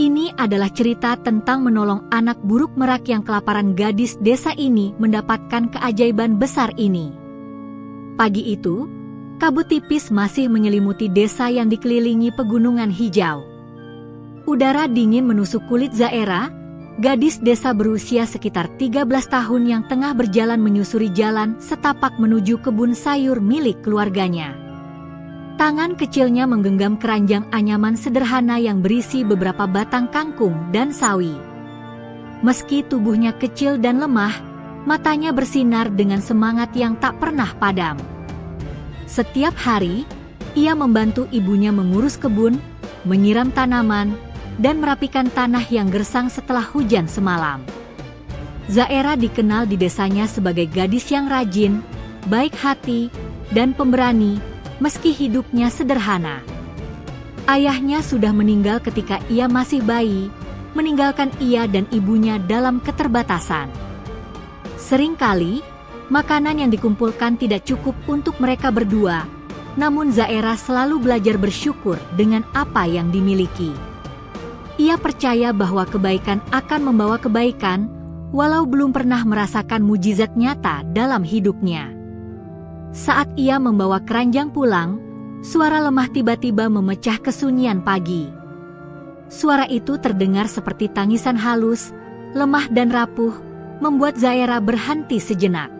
Ini adalah cerita tentang menolong anak burung merak yang kelaparan. Gadis desa ini mendapatkan keajaiban besar ini. Pagi itu, kabut tipis masih menyelimuti desa yang dikelilingi pegunungan hijau. Udara dingin menusuk kulit Zaera, gadis desa berusia sekitar 13 tahun yang tengah berjalan menyusuri jalan setapak menuju kebun sayur milik keluarganya. Tangan kecilnya menggenggam keranjang anyaman sederhana yang berisi beberapa batang kangkung dan sawi. Meski tubuhnya kecil dan lemah, matanya bersinar dengan semangat yang tak pernah padam. Setiap hari, ia membantu ibunya mengurus kebun, menyiram tanaman, dan merapikan tanah yang gersang setelah hujan semalam. Zaera dikenal di desanya sebagai gadis yang rajin, baik hati, dan pemberani, meski hidupnya sederhana. Ayahnya sudah meninggal ketika ia masih bayi, meninggalkan ia dan ibunya dalam keterbatasan. Seringkali, makanan yang dikumpulkan tidak cukup untuk mereka berdua, namun Zaera selalu belajar bersyukur dengan apa yang dimiliki. Ia percaya bahwa kebaikan akan membawa kebaikan, walau belum pernah merasakan mujizat nyata dalam hidupnya. Saat ia membawa keranjang pulang, suara lemah tiba-tiba memecah kesunyian pagi. Suara itu terdengar seperti tangisan halus, lemah dan rapuh, membuat Zaera berhenti sejenak.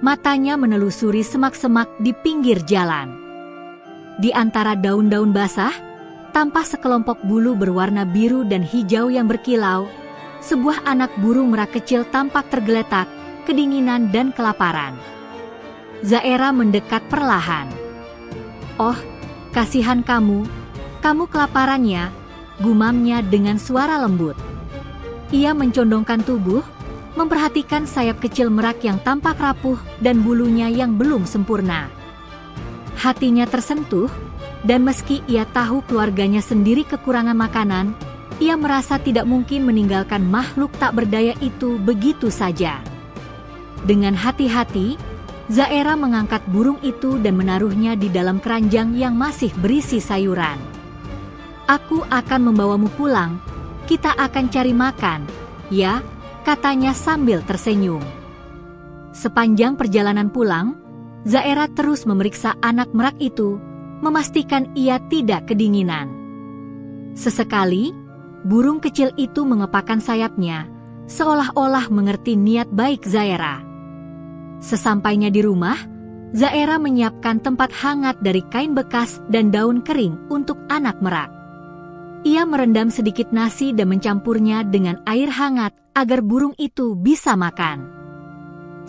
Matanya menelusuri semak-semak di pinggir jalan. Di antara daun-daun basah, tampak sekelompok bulu berwarna biru dan hijau yang berkilau. Sebuah anak burung merak kecil tampak tergeletak, kedinginan dan kelaparan. Zaera mendekat perlahan. "Oh, kasihan kamu kelaparan ya," gumamnya dengan suara lembut. Ia mencondongkan tubuh, memperhatikan sayap kecil merak yang tampak rapuh dan bulunya yang belum sempurna. Hatinya tersentuh, dan meski ia tahu keluarganya sendiri kekurangan makanan, ia merasa tidak mungkin meninggalkan makhluk tak berdaya itu begitu saja. Dengan hati-hati, Zaera mengangkat burung itu dan menaruhnya di dalam keranjang yang masih berisi sayuran. "Aku akan membawamu pulang, kita akan cari makan, ya," katanya sambil tersenyum. Sepanjang perjalanan pulang, Zaera terus memeriksa anak merak itu, memastikan ia tidak kedinginan. Sesekali, burung kecil itu mengepakkan sayapnya, seolah-olah mengerti niat baik Zaera. Sesampainya di rumah, Zaera menyiapkan tempat hangat dari kain bekas dan daun kering untuk anak merak. Ia merendam sedikit nasi dan mencampurnya dengan air hangat agar burung itu bisa makan.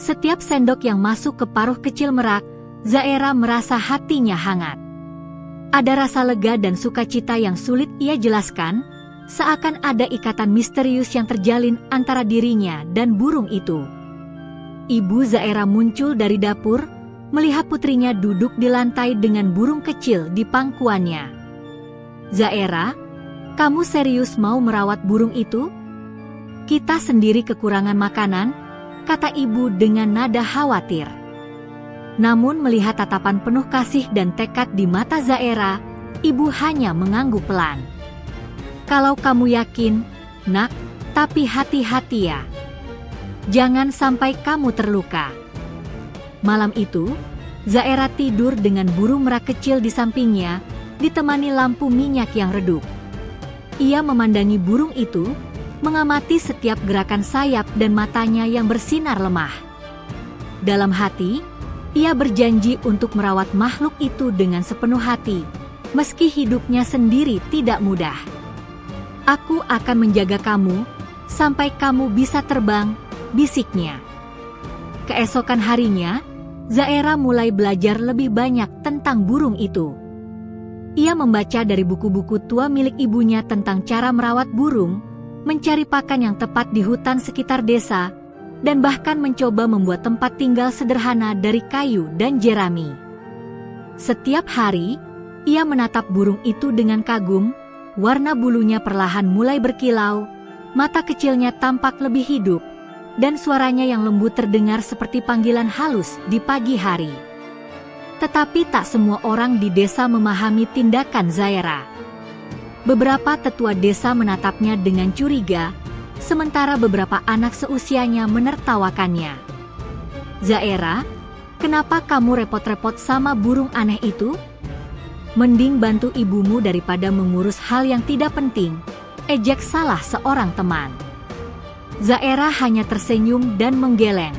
Setiap sendok yang masuk ke paruh kecil merak, Zaera merasa hatinya hangat. Ada rasa lega dan sukacita yang sulit ia jelaskan, seakan ada ikatan misterius yang terjalin antara dirinya dan burung itu. Ibu Zaera muncul dari dapur, melihat putrinya duduk di lantai dengan burung kecil di pangkuannya. "Zaera, kamu serius mau merawat burung itu? Kita sendiri kekurangan makanan," kata ibu dengan nada khawatir. Namun melihat tatapan penuh kasih dan tekad di mata Zaera, ibu hanya mengangguk pelan. "Kalau kamu yakin, nak, tapi hati-hati ya. Jangan sampai kamu terluka." Malam itu, Zaera tidur dengan burung merak kecil di sampingnya, ditemani lampu minyak yang redup. Ia memandangi burung itu, mengamati setiap gerakan sayap dan matanya yang bersinar lemah. Dalam hati, ia berjanji untuk merawat makhluk itu dengan sepenuh hati, meski hidupnya sendiri tidak mudah. "Aku akan menjaga kamu, sampai kamu bisa terbang," bisiknya. Keesokan harinya, Zaera mulai belajar lebih banyak tentang burung itu. Ia membaca dari buku-buku tua milik ibunya tentang cara merawat burung, mencari pakan yang tepat di hutan sekitar desa, dan bahkan mencoba membuat tempat tinggal sederhana dari kayu dan jerami. Setiap hari, ia menatap burung itu dengan kagum, warna bulunya perlahan mulai berkilau, mata kecilnya tampak lebih hidup, dan suaranya yang lembut terdengar seperti panggilan halus di pagi hari. Tetapi tak semua orang di desa memahami tindakan Zaera. Beberapa tetua desa menatapnya dengan curiga, sementara beberapa anak seusianya menertawakannya. "Zaera, kenapa kamu repot-repot sama burung aneh itu? Mending bantu ibumu daripada mengurus hal yang tidak penting," ejek salah seorang teman. Zaera hanya tersenyum dan menggeleng.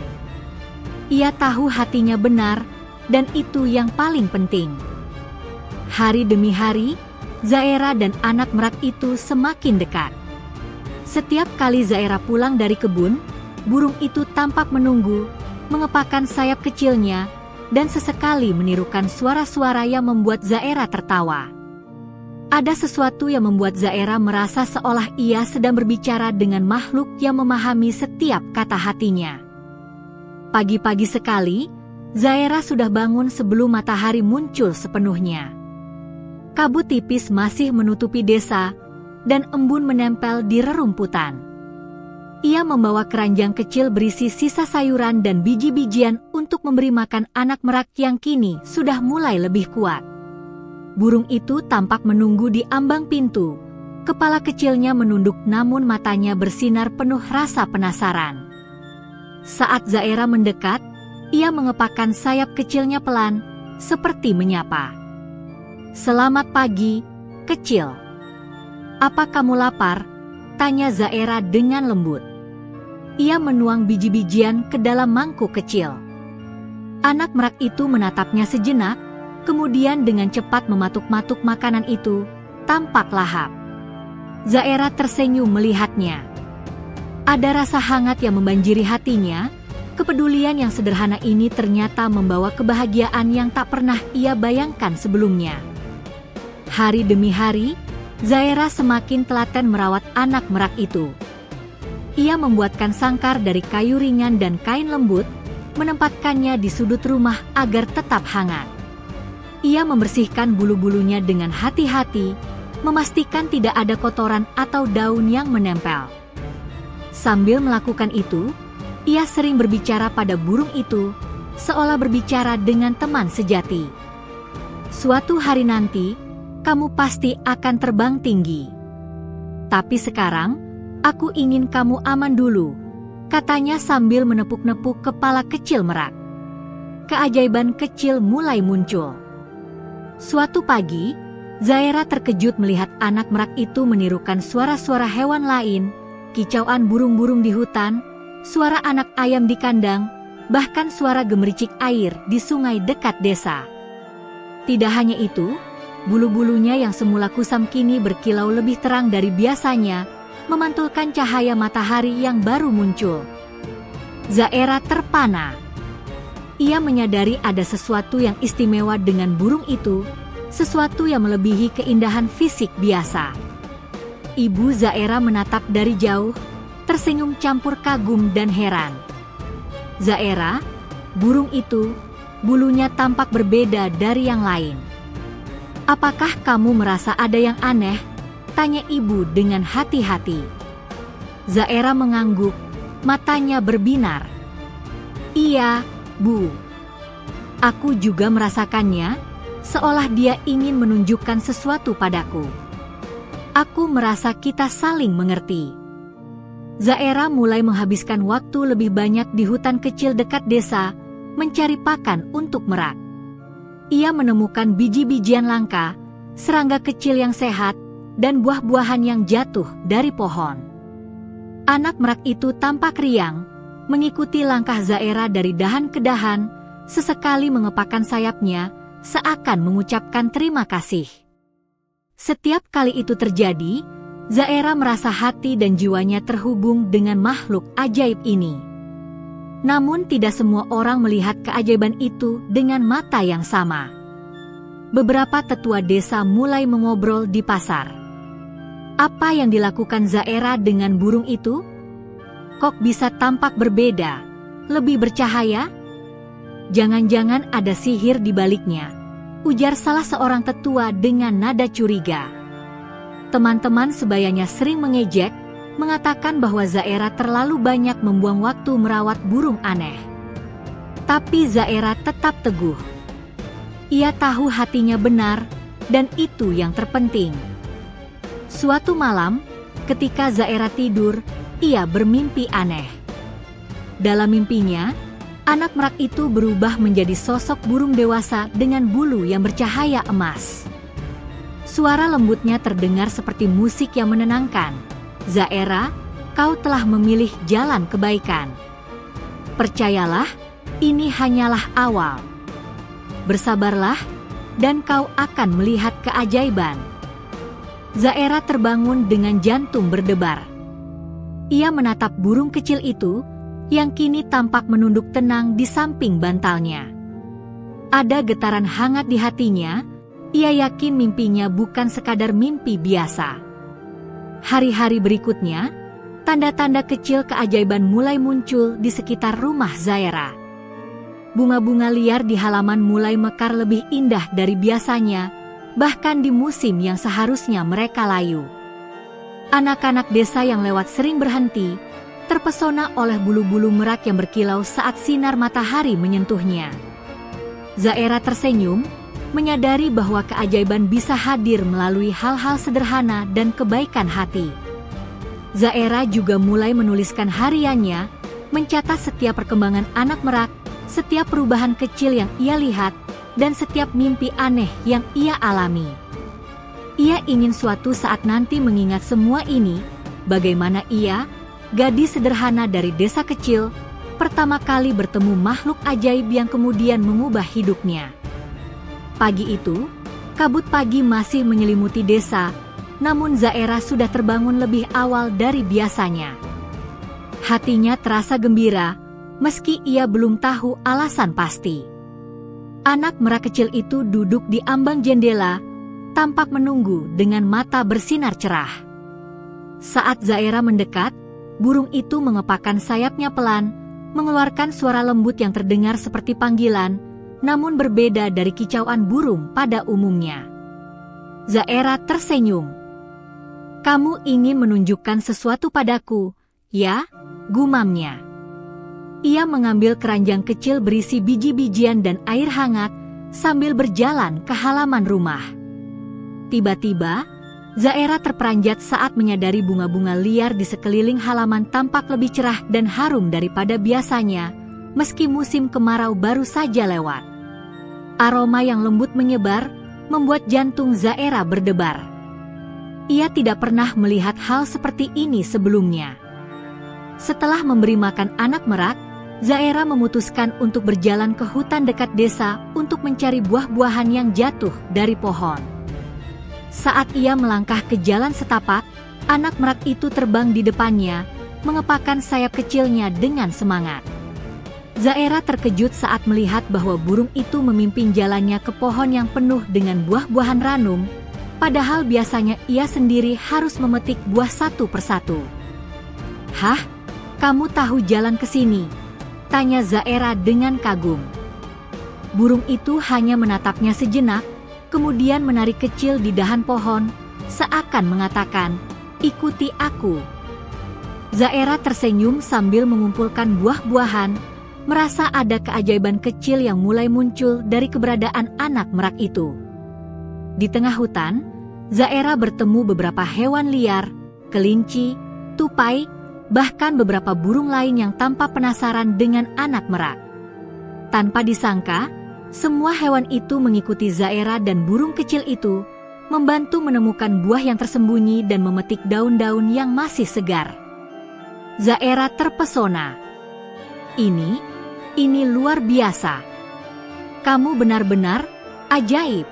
Ia tahu hatinya benar, dan itu yang paling penting. Hari demi hari, Zaera dan anak merak itu semakin dekat. Setiap kali Zaera pulang dari kebun, burung itu tampak menunggu, mengepakkan sayap kecilnya, dan sesekali menirukan suara-suara yang membuat Zaera tertawa. Ada sesuatu yang membuat Zaera merasa seolah ia sedang berbicara dengan makhluk yang memahami setiap kata hatinya. Pagi-pagi sekali, Zaera sudah bangun sebelum matahari muncul sepenuhnya. Kabut tipis masih menutupi desa, dan embun menempel di rerumputan. Ia membawa keranjang kecil berisi sisa sayuran dan biji-bijian untuk memberi makan anak merak yang kini sudah mulai lebih kuat. Burung itu tampak menunggu di ambang pintu. Kepala kecilnya menunduk namun matanya bersinar penuh rasa penasaran. Saat Zaera mendekat, ia mengepakkan sayap kecilnya pelan, seperti menyapa. "Selamat pagi, kecil. Apa kamu lapar?" tanya Zaera dengan lembut. Ia menuang biji-bijian ke dalam mangkuk kecil. Anak merak itu menatapnya sejenak, kemudian dengan cepat mematuk-matuk makanan itu, tampak lahap. Zaera tersenyum melihatnya. Ada rasa hangat yang membanjiri hatinya. Kepedulian yang sederhana ini ternyata membawa kebahagiaan yang tak pernah ia bayangkan sebelumnya. Hari demi hari, Zaera semakin telaten merawat anak merak itu. Ia membuatkan sangkar dari kayu ringan dan kain lembut, menempatkannya di sudut rumah agar tetap hangat. Ia membersihkan bulu-bulunya dengan hati-hati, memastikan tidak ada kotoran atau daun yang menempel. Sambil melakukan itu, ia sering berbicara pada burung itu, seolah berbicara dengan teman sejati. "Suatu hari nanti, kamu pasti akan terbang tinggi. Tapi sekarang, aku ingin kamu aman dulu," katanya sambil menepuk-nepuk kepala kecil merak. Keajaiban kecil mulai muncul. Suatu pagi, Zaera terkejut melihat anak merak itu menirukan suara-suara hewan lain, kicauan burung-burung di hutan, suara anak ayam di kandang, bahkan suara gemericik air di sungai dekat desa. Tidak hanya itu, bulu-bulunya yang semula kusam kini berkilau lebih terang dari biasanya, memantulkan cahaya matahari yang baru muncul. Zaera terpana. Ia menyadari ada sesuatu yang istimewa dengan burung itu, sesuatu yang melebihi keindahan fisik biasa. Ibu Zaera menatap dari jauh, tersenyum campur kagum dan heran. "Zaera, burung itu, bulunya tampak berbeda dari yang lain. Apakah kamu merasa ada yang aneh?" tanya ibu dengan hati-hati. Zaera mengangguk, matanya berbinar. "Iya, Bu. Aku juga merasakannya, seolah dia ingin menunjukkan sesuatu padaku. Aku merasa kita saling mengerti." Zaera mulai menghabiskan waktu lebih banyak di hutan kecil dekat desa, mencari pakan untuk merak. Ia menemukan biji-bijian langka, serangga kecil yang sehat, dan buah-buahan yang jatuh dari pohon. Anak merak itu tampak riang, mengikuti langkah Zaera dari dahan ke dahan, sesekali mengepakkan sayapnya, seakan mengucapkan terima kasih. Setiap kali itu terjadi, Zaera merasa hati dan jiwanya terhubung dengan makhluk ajaib ini. Namun tidak semua orang melihat keajaiban itu dengan mata yang sama. Beberapa tetua desa mulai mengobrol di pasar. Apa yang dilakukan Zaera dengan burung itu? Kok bisa tampak berbeda, lebih bercahaya? Jangan-jangan ada sihir di baliknya, ujar salah seorang tetua dengan nada curiga. Teman-teman sebayanya sering mengejek, mengatakan bahwa Zaera terlalu banyak membuang waktu merawat burung aneh. Tapi Zaera tetap teguh. Ia tahu hatinya benar, dan itu yang terpenting. Suatu malam, ketika Zaira tidur, ia bermimpi aneh. Dalam mimpinya, anak merak itu berubah menjadi sosok burung dewasa dengan bulu yang bercahaya emas. Suara lembutnya terdengar seperti musik yang menenangkan. "Zaira, kau telah memilih jalan kebaikan. Percayalah, ini hanyalah awal. Bersabarlah, dan kau akan melihat keajaiban." Zaira terbangun dengan jantung berdebar. Ia menatap burung kecil itu, yang kini tampak menunduk tenang di samping bantalnya. Ada getaran hangat di hatinya, ia yakin mimpinya bukan sekadar mimpi biasa. Hari-hari berikutnya, tanda-tanda kecil keajaiban mulai muncul di sekitar rumah Zaira. Bunga-bunga liar di halaman mulai mekar lebih indah dari biasanya, bahkan di musim yang seharusnya mereka layu. Anak-anak desa yang lewat sering berhenti, terpesona oleh bulu-bulu merak yang berkilau saat sinar matahari menyentuhnya. Zaira tersenyum, menyadari bahwa keajaiban bisa hadir melalui hal-hal sederhana dan kebaikan hati. Zaira juga mulai menuliskan hariannya, mencatat setiap perkembangan anak merak, setiap perubahan kecil yang ia lihat, dan setiap mimpi aneh yang ia alami. Ia ingin suatu saat nanti mengingat semua ini, bagaimana ia, gadis sederhana dari desa kecil, pertama kali bertemu makhluk ajaib yang kemudian mengubah hidupnya. Pagi itu, kabut pagi masih menyelimuti desa, namun Zaira sudah terbangun lebih awal dari biasanya. Hatinya terasa gembira, meski ia belum tahu alasan pasti. Anak merak kecil itu duduk di ambang jendela, tampak menunggu dengan mata bersinar cerah. Saat Zaira mendekat, burung itu mengepakkan sayapnya pelan, mengeluarkan suara lembut yang terdengar seperti panggilan, namun berbeda dari kicauan burung pada umumnya. Zaira tersenyum. "Kamu ingin menunjukkan sesuatu padaku, ya?" gumamnya. Ia mengambil keranjang kecil berisi biji-bijian dan air hangat, sambil berjalan ke halaman rumah. Tiba-tiba, Zaira terperanjat saat menyadari bunga-bunga liar di sekeliling halaman tampak lebih cerah dan harum daripada biasanya, meski musim kemarau baru saja lewat. Aroma yang lembut menyebar, membuat jantung Zaira berdebar. Ia tidak pernah melihat hal seperti ini sebelumnya. Setelah memberi makan anak merak, Zaira memutuskan untuk berjalan ke hutan dekat desa untuk mencari buah-buahan yang jatuh dari pohon. Saat ia melangkah ke jalan setapak, anak merak itu terbang di depannya, mengepakkan sayap kecilnya dengan semangat. Zaira terkejut saat melihat bahwa burung itu memimpin jalannya ke pohon yang penuh dengan buah-buahan ranum, padahal biasanya ia sendiri harus memetik buah satu persatu. "Hah? Kamu tahu jalan ke sini?" tanya Zaira dengan kagum. Burung itu hanya menatapnya sejenak, kemudian menarik kecil di dahan pohon, seakan mengatakan, "Ikuti aku." Zaira tersenyum sambil mengumpulkan buah-buahan, merasa ada keajaiban kecil yang mulai muncul dari keberadaan anak merak itu. Di tengah hutan, Zaira bertemu beberapa hewan liar, kelinci, tupai, bahkan beberapa burung lain yang tampak penasaran dengan anak merak. Tanpa disangka, semua hewan itu mengikuti Zaira dan burung kecil itu, membantu menemukan buah yang tersembunyi dan memetik daun-daun yang masih segar. Zaira terpesona. Ini luar biasa. Kamu benar-benar ajaib,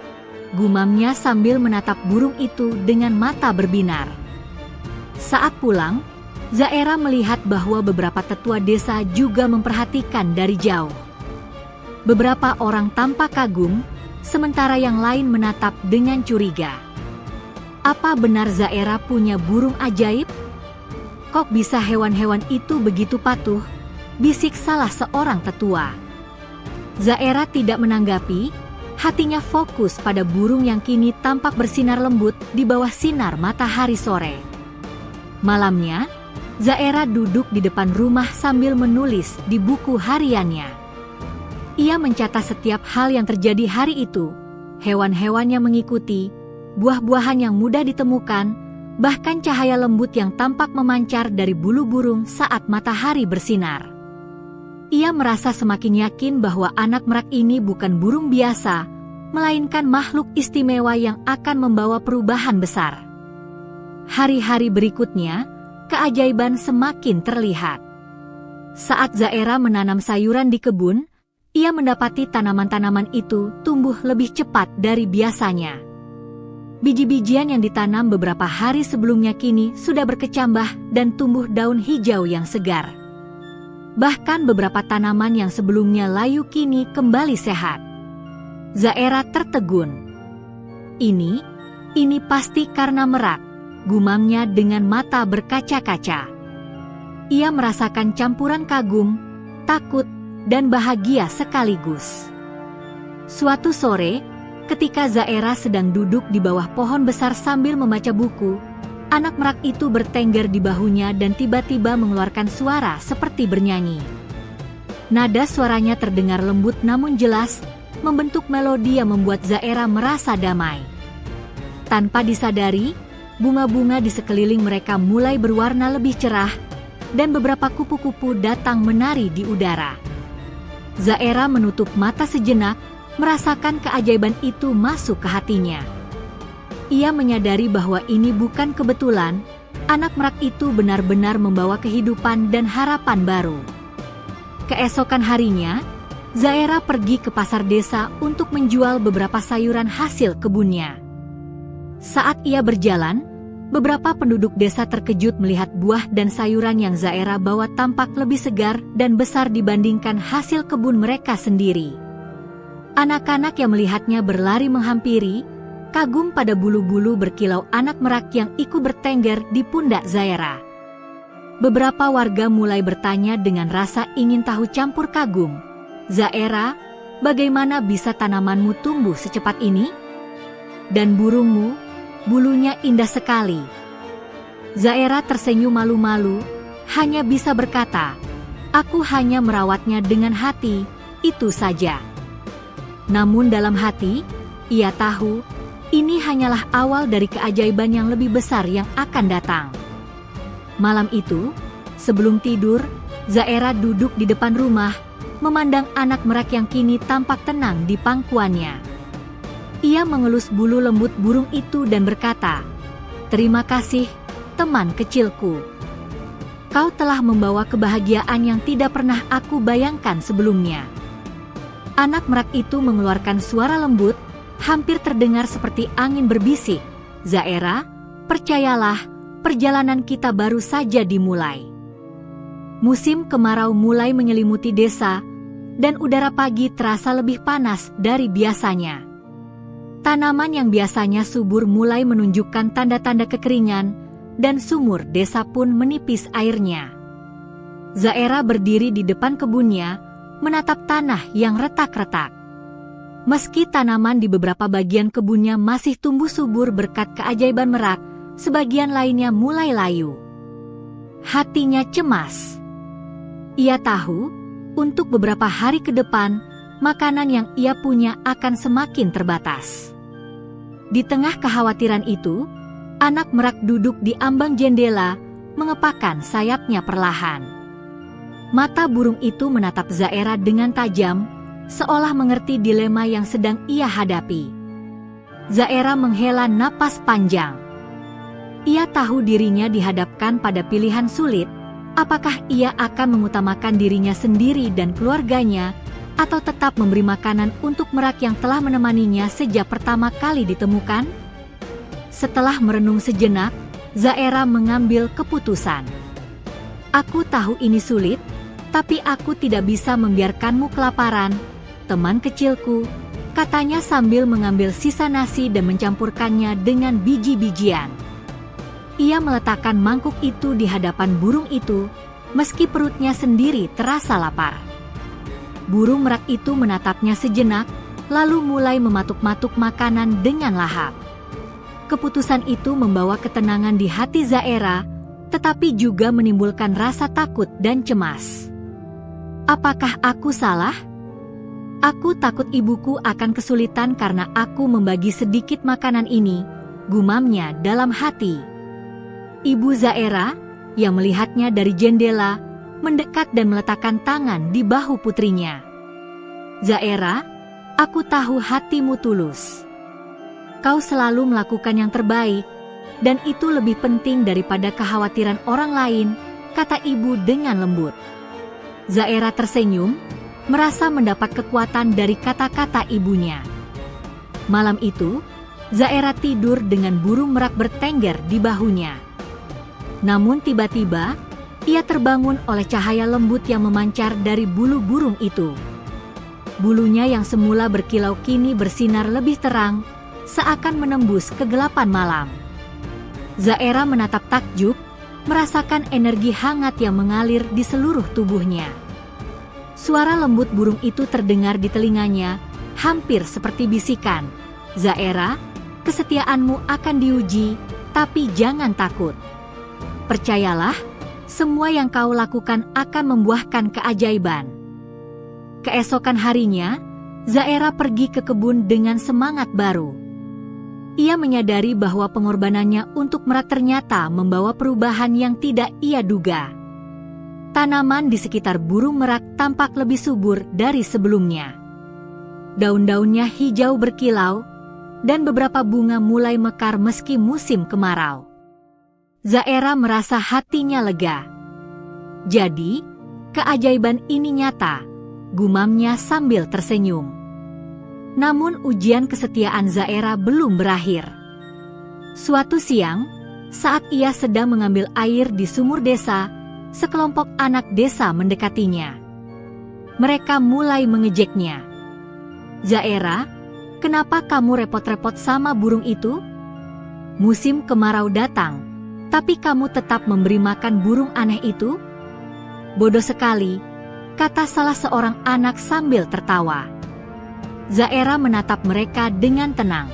gumamnya sambil menatap burung itu dengan mata berbinar. Saat pulang, Zaira melihat bahwa beberapa tetua desa juga memperhatikan dari jauh. Beberapa orang tampak kagum, sementara yang lain menatap dengan curiga. Apa benar Zaira punya burung ajaib? Kok bisa hewan-hewan itu begitu patuh? Bisik salah seorang tetua. Zaira tidak menanggapi, hatinya fokus pada burung yang kini tampak bersinar lembut di bawah sinar matahari sore. Malamnya, Zaira duduk di depan rumah sambil menulis di buku hariannya. Ia mencatat setiap hal yang terjadi hari itu, hewan-hewan yang mengikuti, buah-buahan yang mudah ditemukan, bahkan cahaya lembut yang tampak memancar dari bulu burung saat matahari bersinar. Ia merasa semakin yakin bahwa anak merak ini bukan burung biasa, melainkan makhluk istimewa yang akan membawa perubahan besar. Hari-hari berikutnya, keajaiban semakin terlihat. Saat Zaera menanam sayuran di kebun, ia mendapati tanaman-tanaman itu tumbuh lebih cepat dari biasanya. Biji-bijian yang ditanam beberapa hari sebelumnya kini sudah berkecambah dan tumbuh daun hijau yang segar. Bahkan beberapa tanaman yang sebelumnya layu kini kembali sehat. Zaera tertegun. Ini pasti karena merak, gumamnya dengan mata berkaca-kaca. Ia merasakan campuran kagum, takut, dan bahagia sekaligus. Suatu sore, ketika Zaera sedang duduk di bawah pohon besar sambil membaca buku, anak merak itu bertengger di bahunya dan tiba-tiba mengeluarkan suara seperti bernyanyi. Nada suaranya terdengar lembut namun jelas, membentuk melodi yang membuat Zaera merasa damai. Tanpa disadari, bunga-bunga di sekeliling mereka mulai berwarna lebih cerah, dan beberapa kupu-kupu datang menari di udara. Zaera menutup mata sejenak, merasakan keajaiban itu masuk ke hatinya. Ia menyadari bahwa ini bukan kebetulan, anak merak itu benar-benar membawa kehidupan dan harapan baru. Keesokan harinya, Zaera pergi ke pasar desa untuk menjual beberapa sayuran hasil kebunnya. Saat ia berjalan, beberapa penduduk desa terkejut melihat buah dan sayuran yang Zaera bawa tampak lebih segar dan besar dibandingkan hasil kebun mereka sendiri. Anak-anak yang melihatnya berlari menghampiri, kagum pada bulu-bulu berkilau anak merak yang ikut bertengger di pundak Zaera. Beberapa warga mulai bertanya dengan rasa ingin tahu campur kagum. Zaera, bagaimana bisa tanamanmu tumbuh secepat ini? Dan burungmu, bulunya indah sekali. Zaera tersenyum malu-malu, hanya bisa berkata, aku hanya merawatnya dengan hati, itu saja. Namun dalam hati, ia tahu, ini hanyalah awal dari keajaiban yang lebih besar yang akan datang. Malam itu, sebelum tidur, Zaera duduk di depan rumah, memandang anak merak yang kini tampak tenang di pangkuannya. Ia mengelus bulu lembut burung itu dan berkata, terima kasih, teman kecilku. Kau telah membawa kebahagiaan yang tidak pernah aku bayangkan sebelumnya. Anak merak itu mengeluarkan suara lembut, hampir terdengar seperti angin berbisik. Zaera, percayalah, perjalanan kita baru saja dimulai. Musim kemarau mulai menyelimuti desa, dan udara pagi terasa lebih panas dari biasanya. Tanaman yang biasanya subur mulai menunjukkan tanda-tanda kekeringan, dan sumur desa pun menipis airnya. Zaera berdiri di depan kebunnya, menatap tanah yang retak-retak. Meski tanaman di beberapa bagian kebunnya masih tumbuh subur berkat keajaiban merak, sebagian lainnya mulai layu. Hatinya cemas. Ia tahu, untuk beberapa hari ke depan, makanan yang ia punya akan semakin terbatas. Di tengah kekhawatiran itu, anak merak duduk di ambang jendela, mengepakkan sayapnya perlahan. Mata burung itu menatap Zaera dengan tajam, seolah mengerti dilema yang sedang ia hadapi. Zaera menghela napas panjang. Ia tahu dirinya dihadapkan pada pilihan sulit, apakah ia akan mengutamakan dirinya sendiri dan keluarganya, atau tetap memberi makanan untuk merak yang telah menemaninya sejak pertama kali ditemukan? Setelah merenung sejenak, Zaera mengambil keputusan. Aku tahu ini sulit, tapi aku tidak bisa membiarkanmu kelaparan, teman kecilku, katanya sambil mengambil sisa nasi dan mencampurkannya dengan biji-bijian. Ia meletakkan mangkuk itu di hadapan burung itu, meski perutnya sendiri terasa lapar. Burung merak itu menatapnya sejenak, lalu mulai mematuk-matuk makanan dengan lahap. Keputusan itu membawa ketenangan di hati Zaera, tetapi juga menimbulkan rasa takut dan cemas. Apakah aku salah? Aku takut ibuku akan kesulitan karena aku membagi sedikit makanan ini, gumamnya dalam hati. Ibu Zaera, yang melihatnya dari jendela, mendekat dan meletakkan tangan di bahu putrinya. Zaera, aku tahu hatimu tulus. Kau selalu melakukan yang terbaik, dan itu lebih penting daripada kekhawatiran orang lain, kata ibu dengan lembut. Zaera tersenyum, merasa mendapat kekuatan dari kata-kata ibunya. Malam itu, Zaera tidur dengan burung merak bertengger di bahunya. Namun tiba-tiba, ia terbangun oleh cahaya lembut yang memancar dari bulu burung itu. Bulunya yang semula berkilau kini bersinar lebih terang, seakan menembus kegelapan malam. Zaera menatap takjub, merasakan energi hangat yang mengalir di seluruh tubuhnya. Suara lembut burung itu terdengar di telinganya, hampir seperti bisikan. Zaera, kesetiaanmu akan diuji, tapi jangan takut. Percayalah, semua yang kau lakukan akan membuahkan keajaiban. Keesokan harinya, Zaera pergi ke kebun dengan semangat baru. Ia menyadari bahwa pengorbanannya untuk merak ternyata membawa perubahan yang tidak ia duga. Tanaman di sekitar burung merak tampak lebih subur dari sebelumnya. Daun-daunnya hijau berkilau, dan beberapa bunga mulai mekar meski musim kemarau. Zaera merasa hatinya lega. Jadi, keajaiban ini nyata, gumamnya sambil tersenyum. Namun ujian kesetiaan Zaera belum berakhir. Suatu siang, saat ia sedang mengambil air di sumur desa, sekelompok anak desa mendekatinya. Mereka mulai mengejeknya. Zaera, kenapa kamu repot-repot sama burung itu? Musim kemarau datang, tapi kamu tetap memberi makan burung aneh itu? Bodoh sekali, kata salah seorang anak sambil tertawa. Zaera menatap mereka dengan tenang.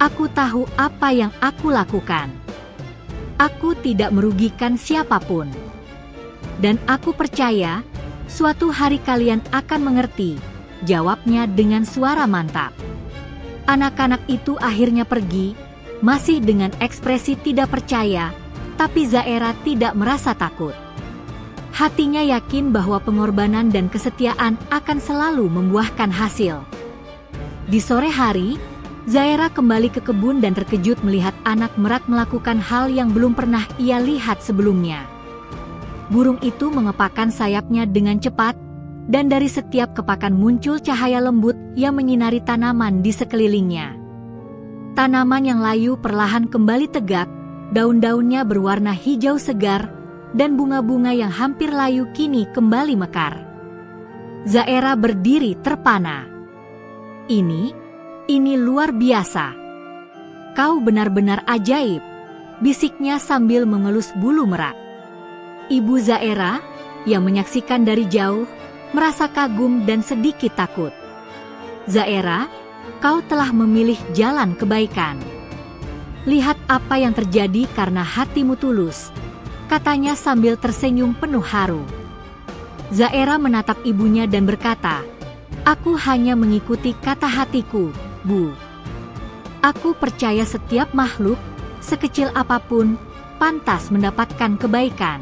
Aku tahu apa yang aku lakukan. Aku tidak merugikan siapapun. Dan aku percaya, suatu hari kalian akan mengerti, jawabnya dengan suara mantap. Anak-anak itu akhirnya pergi, masih dengan ekspresi tidak percaya, tapi Zaera tidak merasa takut. Hatinya yakin bahwa pengorbanan dan kesetiaan akan selalu membuahkan hasil. Di sore hari, Zaera kembali ke kebun dan terkejut melihat anak merak melakukan hal yang belum pernah ia lihat sebelumnya. Burung itu mengepakkan sayapnya dengan cepat, dan dari setiap kepakan muncul cahaya lembut yang menyinari tanaman di sekelilingnya. Tanaman yang layu perlahan kembali tegak, daun-daunnya berwarna hijau segar, dan bunga-bunga yang hampir layu kini kembali mekar. Zaera berdiri terpana. Ini luar biasa. Kau benar-benar ajaib, bisiknya sambil mengelus bulu merak. Ibu Zaera, yang menyaksikan dari jauh, merasa kagum dan sedikit takut. Zaera, kau telah memilih jalan kebaikan. Lihat apa yang terjadi karena hatimu tulus, katanya sambil tersenyum penuh haru. Zaera menatap ibunya dan berkata, aku hanya mengikuti kata hatiku, Bu. Aku percaya setiap makhluk, sekecil apapun, pantas mendapatkan kebaikan.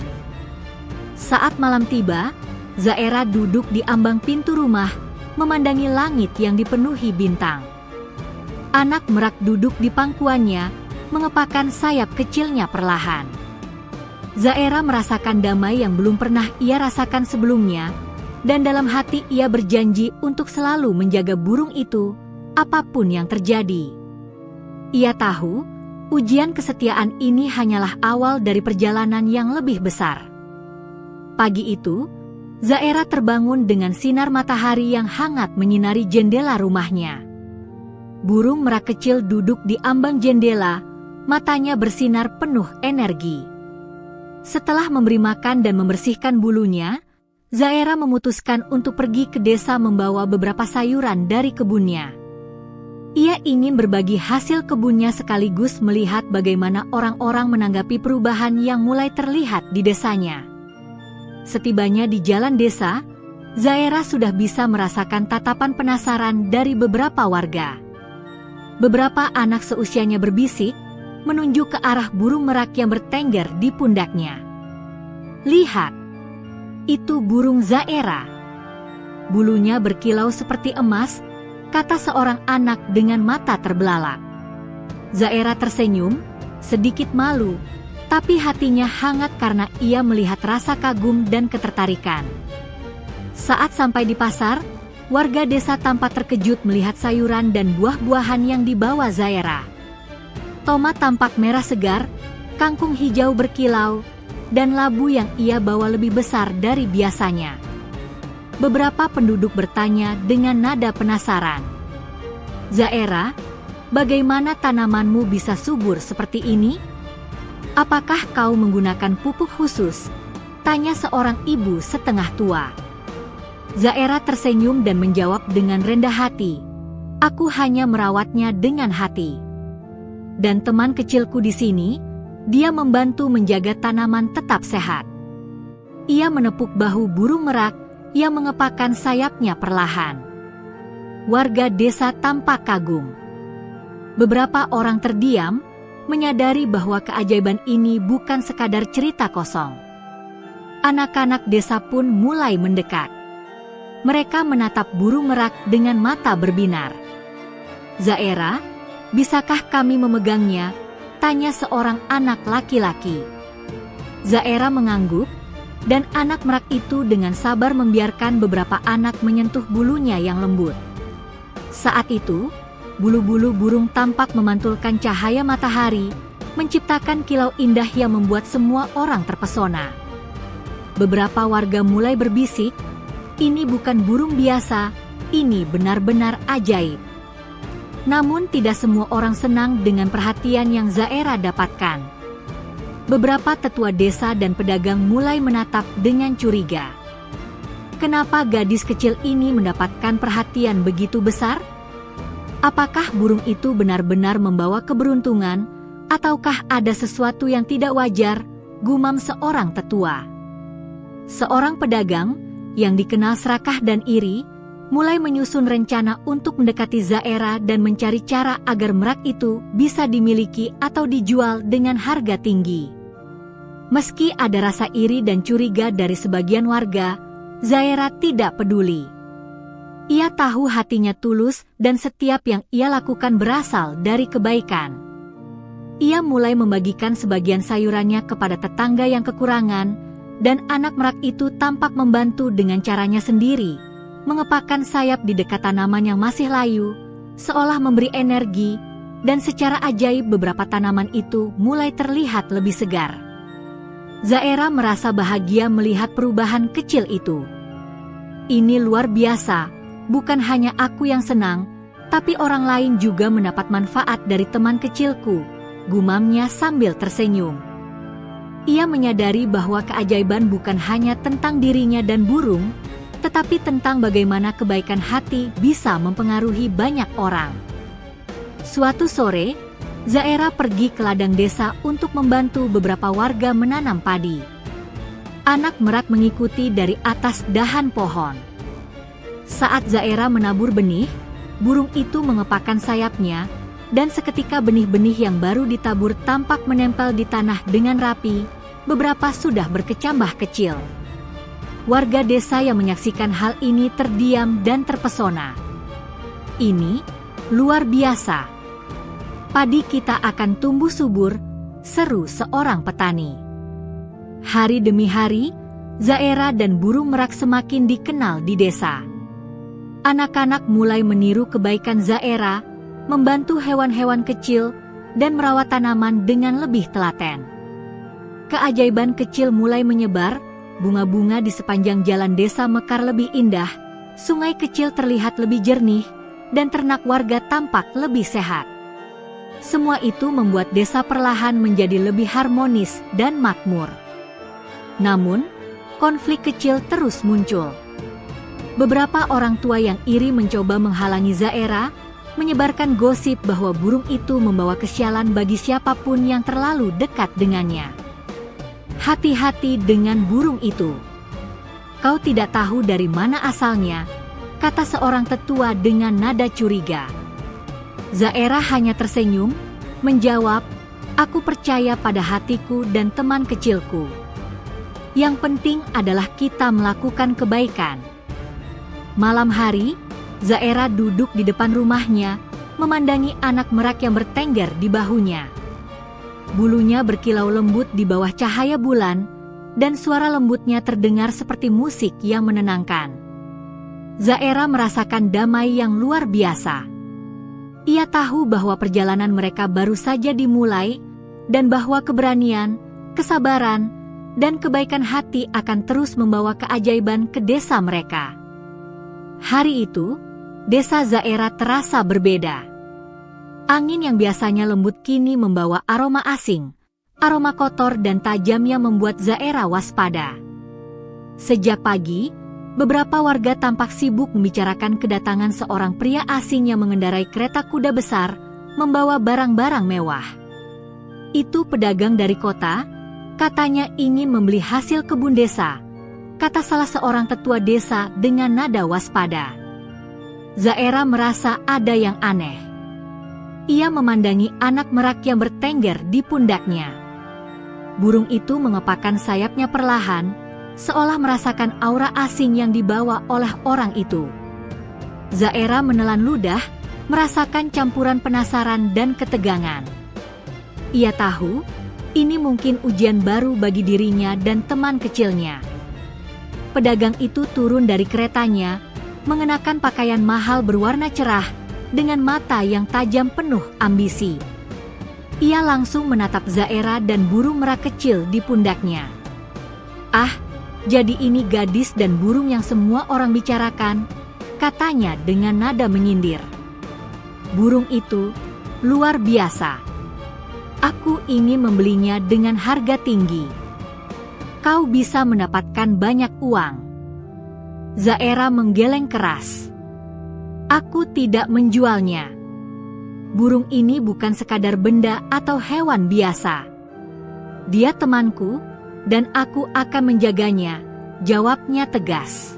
Saat malam tiba, Zaera duduk di ambang pintu rumah, memandangi langit yang dipenuhi bintang. Anak merak duduk di pangkuannya, mengepakkan sayap kecilnya perlahan. Zaera merasakan damai yang belum pernah ia rasakan sebelumnya, dan dalam hati ia berjanji untuk selalu menjaga burung itu, apapun yang terjadi. Ia tahu, ujian kesetiaan ini hanyalah awal dari perjalanan yang lebih besar. Pagi itu, Zaera terbangun dengan sinar matahari yang hangat menyinari jendela rumahnya. Burung merak kecil duduk di ambang jendela, matanya bersinar penuh energi. Setelah memberi makan dan membersihkan bulunya, Zaera memutuskan untuk pergi ke desa membawa beberapa sayuran dari kebunnya. Ia ingin berbagi hasil kebunnya sekaligus melihat bagaimana orang-orang menanggapi perubahan yang mulai terlihat di desanya. Setibanya di jalan desa, Zaera sudah bisa merasakan tatapan penasaran dari beberapa warga. Beberapa anak seusianya berbisik, menunjuk ke arah burung merak yang bertengger di pundaknya. "Lihat, itu burung Zaera. Bulunya berkilau seperti emas," kata seorang anak dengan mata terbelalak. Zaera tersenyum, sedikit malu, tapi hatinya hangat karena ia melihat rasa kagum dan ketertarikan. Saat sampai di pasar, warga desa tampak terkejut melihat sayuran dan buah-buahan yang dibawa Zaera. Tomat tampak merah segar, kangkung hijau berkilau, dan labu yang ia bawa lebih besar dari biasanya. Beberapa penduduk bertanya dengan nada penasaran, "Zaera, bagaimana tanamanmu bisa subur seperti ini? Apakah kau menggunakan pupuk khusus?" tanya seorang ibu setengah tua. Zaera tersenyum dan menjawab dengan rendah hati, "Aku hanya merawatnya dengan hati. Dan teman kecilku di sini, dia membantu menjaga tanaman tetap sehat." Ia menepuk bahu burung merak yang mengepakkan sayapnya perlahan. Warga desa tampak kagum. Beberapa orang terdiam, menyadari bahwa keajaiban ini bukan sekadar cerita kosong. Anak-anak desa pun mulai mendekat. Mereka menatap burung merak dengan mata berbinar. "Zaera, bisakah kami memegangnya?" tanya seorang anak laki-laki. Zaera mengangguk, dan anak merak itu dengan sabar membiarkan beberapa anak menyentuh bulunya yang lembut. Saat itu, bulu-bulu burung tampak memantulkan cahaya matahari, menciptakan kilau indah yang membuat semua orang terpesona. Beberapa warga mulai berbisik, "Ini bukan burung biasa, ini benar-benar ajaib." Namun tidak semua orang senang dengan perhatian yang Zaera dapatkan. Beberapa tetua desa dan pedagang mulai menatap dengan curiga. Kenapa gadis kecil ini mendapatkan perhatian begitu besar? Apakah burung itu benar-benar membawa keberuntungan, ataukah ada sesuatu yang tidak wajar? Gumam seorang tetua. Seorang pedagang yang dikenal serakah dan iri, mulai menyusun rencana untuk mendekati Zaera dan mencari cara agar merak itu bisa dimiliki atau dijual dengan harga tinggi. Meski ada rasa iri dan curiga dari sebagian warga, Zaera tidak peduli. Ia tahu hatinya tulus dan setiap yang ia lakukan berasal dari kebaikan. Ia mulai membagikan sebagian sayurannya kepada tetangga yang kekurangan, dan anak merak itu tampak membantu dengan caranya sendiri, mengepakkan sayap di dekat tanaman yang masih layu, seolah memberi energi, dan secara ajaib beberapa tanaman itu mulai terlihat lebih segar. Zaera merasa bahagia melihat perubahan kecil itu. "Ini luar biasa, bukan hanya aku yang senang, tapi orang lain juga mendapat manfaat dari teman kecilku," gumamnya sambil tersenyum. Ia menyadari bahwa keajaiban bukan hanya tentang dirinya dan burung, tetapi tentang bagaimana kebaikan hati bisa mempengaruhi banyak orang. Suatu sore, Zaera pergi ke ladang desa untuk membantu beberapa warga menanam padi. Anak merak mengikuti dari atas dahan pohon. Saat Zaera menabur benih, burung itu mengepakkan sayapnya, dan seketika benih-benih yang baru ditabur tampak menempel di tanah dengan rapi, beberapa sudah berkecambah kecil. Warga desa yang menyaksikan hal ini terdiam dan terpesona. "Ini luar biasa. Padi kita akan tumbuh subur," seru seorang petani. Hari demi hari, Zaera dan burung merak semakin dikenal di desa. Anak-anak mulai meniru kebaikan Zaera, membantu hewan-hewan kecil, dan merawat tanaman dengan lebih telaten. Keajaiban kecil mulai menyebar, bunga-bunga di sepanjang jalan desa mekar lebih indah, sungai kecil terlihat lebih jernih, dan ternak warga tampak lebih sehat. Semua itu membuat desa perlahan menjadi lebih harmonis dan makmur. Namun, konflik kecil terus muncul. Beberapa orang tua yang iri mencoba menghalangi Zaera, menyebarkan gosip bahwa burung itu membawa kesialan bagi siapapun yang terlalu dekat dengannya. "Hati-hati dengan burung itu. Kau tidak tahu dari mana asalnya," kata seorang tetua dengan nada curiga. Zaera hanya tersenyum, menjawab, Aku percaya pada hatiku dan teman kecilku. Yang penting adalah kita melakukan kebaikan." Malam hari, Zaira duduk di depan rumahnya, memandangi anak merak yang bertengger di bahunya. Bulunya berkilau lembut di bawah cahaya bulan, dan suara lembutnya terdengar seperti musik yang menenangkan. Zaira merasakan damai yang luar biasa. Ia tahu bahwa perjalanan mereka baru saja dimulai, dan bahwa keberanian, kesabaran, dan kebaikan hati akan terus membawa keajaiban ke desa mereka. Hari itu, desa Zaira terasa berbeda. Angin yang biasanya lembut kini membawa aroma asing, aroma kotor dan tajam yang membuat Zaira waspada. Sejak pagi, beberapa warga tampak sibuk membicarakan kedatangan seorang pria asing yang mengendarai kereta kuda besar, membawa barang-barang mewah. Itu pedagang dari kota, katanya ingin membeli hasil kebun desa, kata salah seorang tetua desa dengan nada waspada. Zaira merasa ada yang aneh. Ia memandangi anak merak yang bertengger di pundaknya. Burung itu mengepakkan sayapnya perlahan, seolah merasakan aura asing yang dibawa oleh orang itu. Zaira menelan ludah, merasakan campuran penasaran dan ketegangan. Ia tahu, ini mungkin ujian baru bagi dirinya dan teman kecilnya. Pedagang itu turun dari keretanya, mengenakan pakaian mahal berwarna cerah, dengan mata yang tajam penuh ambisi. Ia langsung menatap Zaira dan burung merak kecil di pundaknya. "Ah, jadi ini gadis dan burung yang semua orang bicarakan," katanya dengan nada menyindir. "Burung itu luar biasa. Aku ingin membelinya dengan harga tinggi. Kau bisa mendapatkan banyak uang." Zaira menggeleng keras. "Aku tidak menjualnya. Burung ini bukan sekadar benda atau hewan biasa. Dia temanku, dan aku akan menjaganya," jawabnya tegas.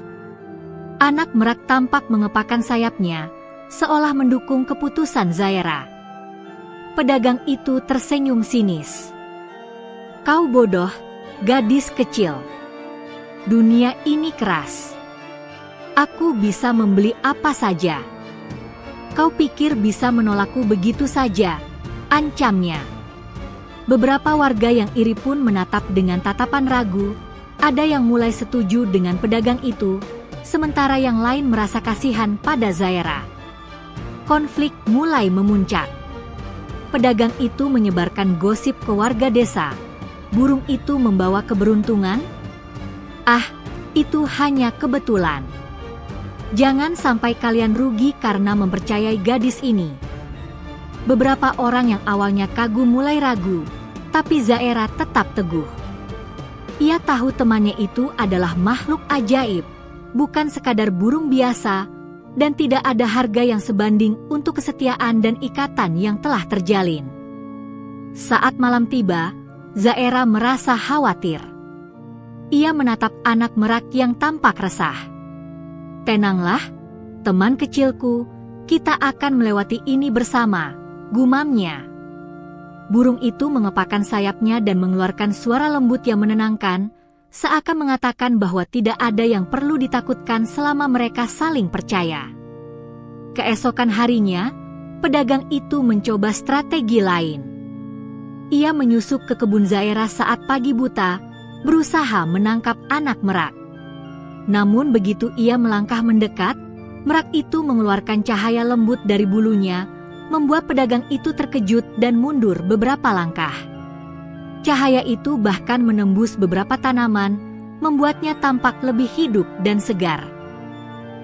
Anak merak tampak mengepakkan sayapnya, seolah mendukung keputusan Zaira. Pedagang itu tersenyum sinis. "Kau bodoh, gadis kecil. Dunia ini keras. Aku bisa membeli apa saja. Kau pikir bisa menolakku begitu saja?" ancamnya. Beberapa warga yang iri pun menatap dengan tatapan ragu. Ada yang mulai setuju dengan pedagang itu, sementara yang lain merasa kasihan pada Zaira. Konflik mulai memuncak. Pedagang itu menyebarkan gosip ke warga desa. Burung itu membawa keberuntungan? Ah, itu hanya kebetulan. Jangan sampai kalian rugi karena mempercayai gadis ini. Beberapa orang yang awalnya kagum mulai ragu, tapi Zaira tetap teguh. Ia tahu temannya itu adalah makhluk ajaib, bukan sekadar burung biasa, dan tidak ada harga yang sebanding untuk kesetiaan dan ikatan yang telah terjalin. Saat malam tiba, Zaira merasa khawatir. Ia menatap anak merak yang tampak resah. "Tenanglah, teman kecilku, kita akan melewati ini bersama," gumamnya. Burung itu mengepakkan sayapnya dan mengeluarkan suara lembut yang menenangkan, seakan mengatakan bahwa tidak ada yang perlu ditakutkan selama mereka saling percaya. Keesokan harinya, pedagang itu mencoba strategi lain. Ia menyusup ke kebun Zaira saat pagi buta, berusaha menangkap anak merak. Namun begitu ia melangkah mendekat, merak itu mengeluarkan cahaya lembut dari bulunya, membuat pedagang itu terkejut dan mundur beberapa langkah. Cahaya itu bahkan menembus beberapa tanaman, membuatnya tampak lebih hidup dan segar.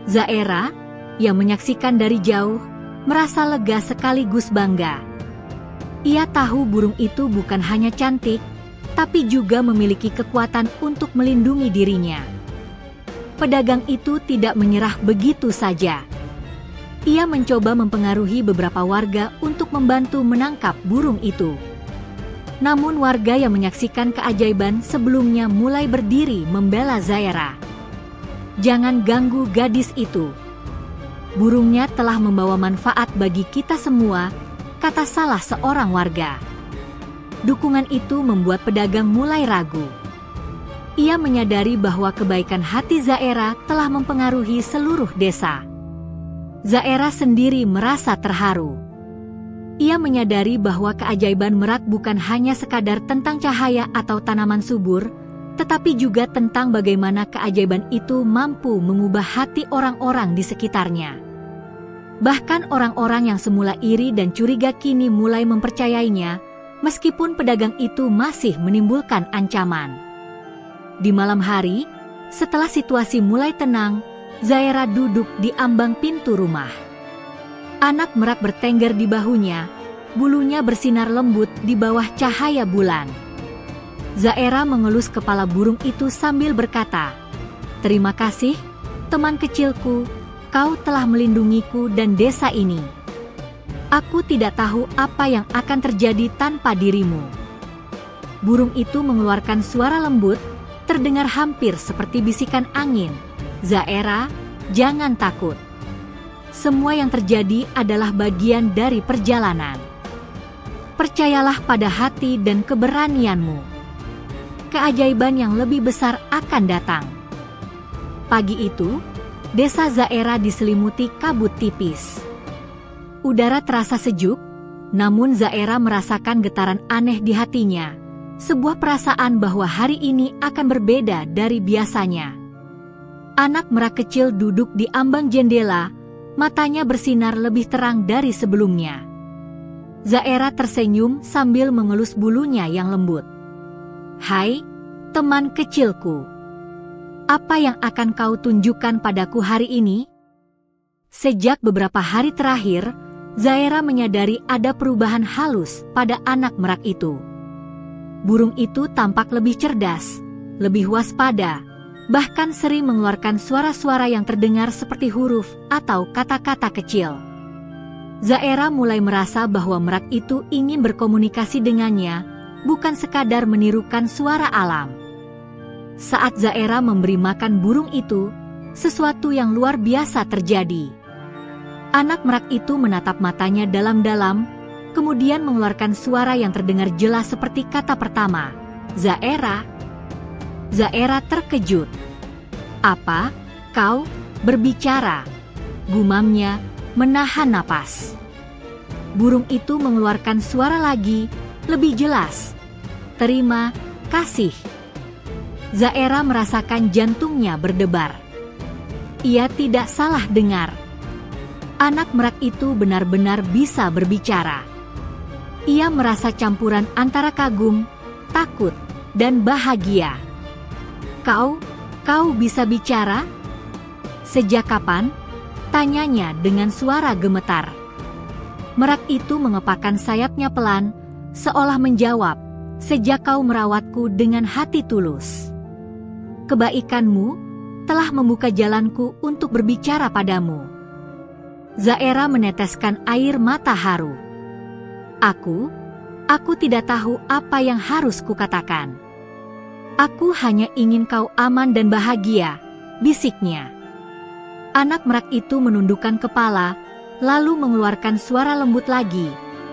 Zaira, yang menyaksikan dari jauh, merasa lega sekaligus bangga. Ia tahu burung itu bukan hanya cantik, tapi juga memiliki kekuatan untuk melindungi dirinya. Pedagang itu tidak menyerah begitu saja. Ia mencoba mempengaruhi beberapa warga untuk membantu menangkap burung itu. Namun warga yang menyaksikan keajaiban sebelumnya mulai berdiri membela Zaira. "Jangan ganggu gadis itu. Burungnya telah membawa manfaat bagi kita semua," kata salah seorang warga. Dukungan itu membuat pedagang mulai ragu. Ia menyadari bahwa kebaikan hati Zaera telah mempengaruhi seluruh desa. Zaera sendiri merasa terharu. Ia menyadari bahwa keajaiban Merak bukan hanya sekadar tentang cahaya atau tanaman subur, tetapi juga tentang bagaimana keajaiban itu mampu mengubah hati orang-orang di sekitarnya. Bahkan orang-orang yang semula iri dan curiga kini mulai mempercayainya, meskipun pedagang itu masih menimbulkan ancaman. Di malam hari, setelah situasi mulai tenang, Zaera duduk di ambang pintu rumah. Anak Merak bertengger di bahunya, bulunya bersinar lembut di bawah cahaya bulan. Zaera mengelus kepala burung itu sambil berkata, "Terima kasih, teman kecilku, kau telah melindungiku dan desa ini. Aku tidak tahu apa yang akan terjadi tanpa dirimu." Burung itu mengeluarkan suara lembut, terdengar hampir seperti bisikan angin. "Zaera, jangan takut. Semua yang terjadi adalah bagian dari perjalanan. Percayalah pada hati dan keberanianmu. Keajaiban yang lebih besar akan datang." Pagi itu, desa Zaera diselimuti kabut tipis. Udara terasa sejuk, namun Zaera merasakan getaran aneh di hatinya, sebuah perasaan bahwa hari ini akan berbeda dari biasanya. Anak Merak kecil duduk di ambang jendela, matanya bersinar lebih terang dari sebelumnya. Zaera tersenyum sambil mengelus bulunya yang lembut. "Hai, teman kecilku. Apa yang akan kau tunjukkan padaku hari ini?" Sejak beberapa hari terakhir, Zaera menyadari ada perubahan halus pada anak Merak itu. Burung itu tampak lebih cerdas, lebih waspada, bahkan sering mengeluarkan suara-suara yang terdengar seperti huruf atau kata-kata kecil. Zaera mulai merasa bahwa Merak itu ingin berkomunikasi dengannya, bukan sekadar menirukan suara alam. Saat Zaera memberi makan burung itu, sesuatu yang luar biasa terjadi. Anak Merak itu menatap matanya dalam-dalam, kemudian mengeluarkan suara yang terdengar jelas seperti kata pertama, "Zaera." Zaera terkejut. "Apa? Kau berbicara?" gumamnya, menahan napas. Burung itu mengeluarkan suara lagi, lebih jelas, "Terima kasih." Zaera merasakan jantungnya berdebar. Ia tidak salah dengar. Anak Merak itu benar-benar bisa berbicara. Ia merasa campuran antara kagum, takut, dan bahagia. Kau bisa bicara?" "Sejak kapan?" tanyanya dengan suara gemetar. Merak itu mengepakkan sayapnya pelan, seolah menjawab, "Sejak kau merawatku dengan hati tulus. Kebaikanmu telah membuka jalanku untuk berbicara padamu." Zaera meneteskan air mata haru. Aku tidak tahu apa yang harus kukatakan. Aku hanya ingin kau aman dan bahagia," bisiknya. Anak Merak itu menundukkan kepala, lalu mengeluarkan suara lembut lagi,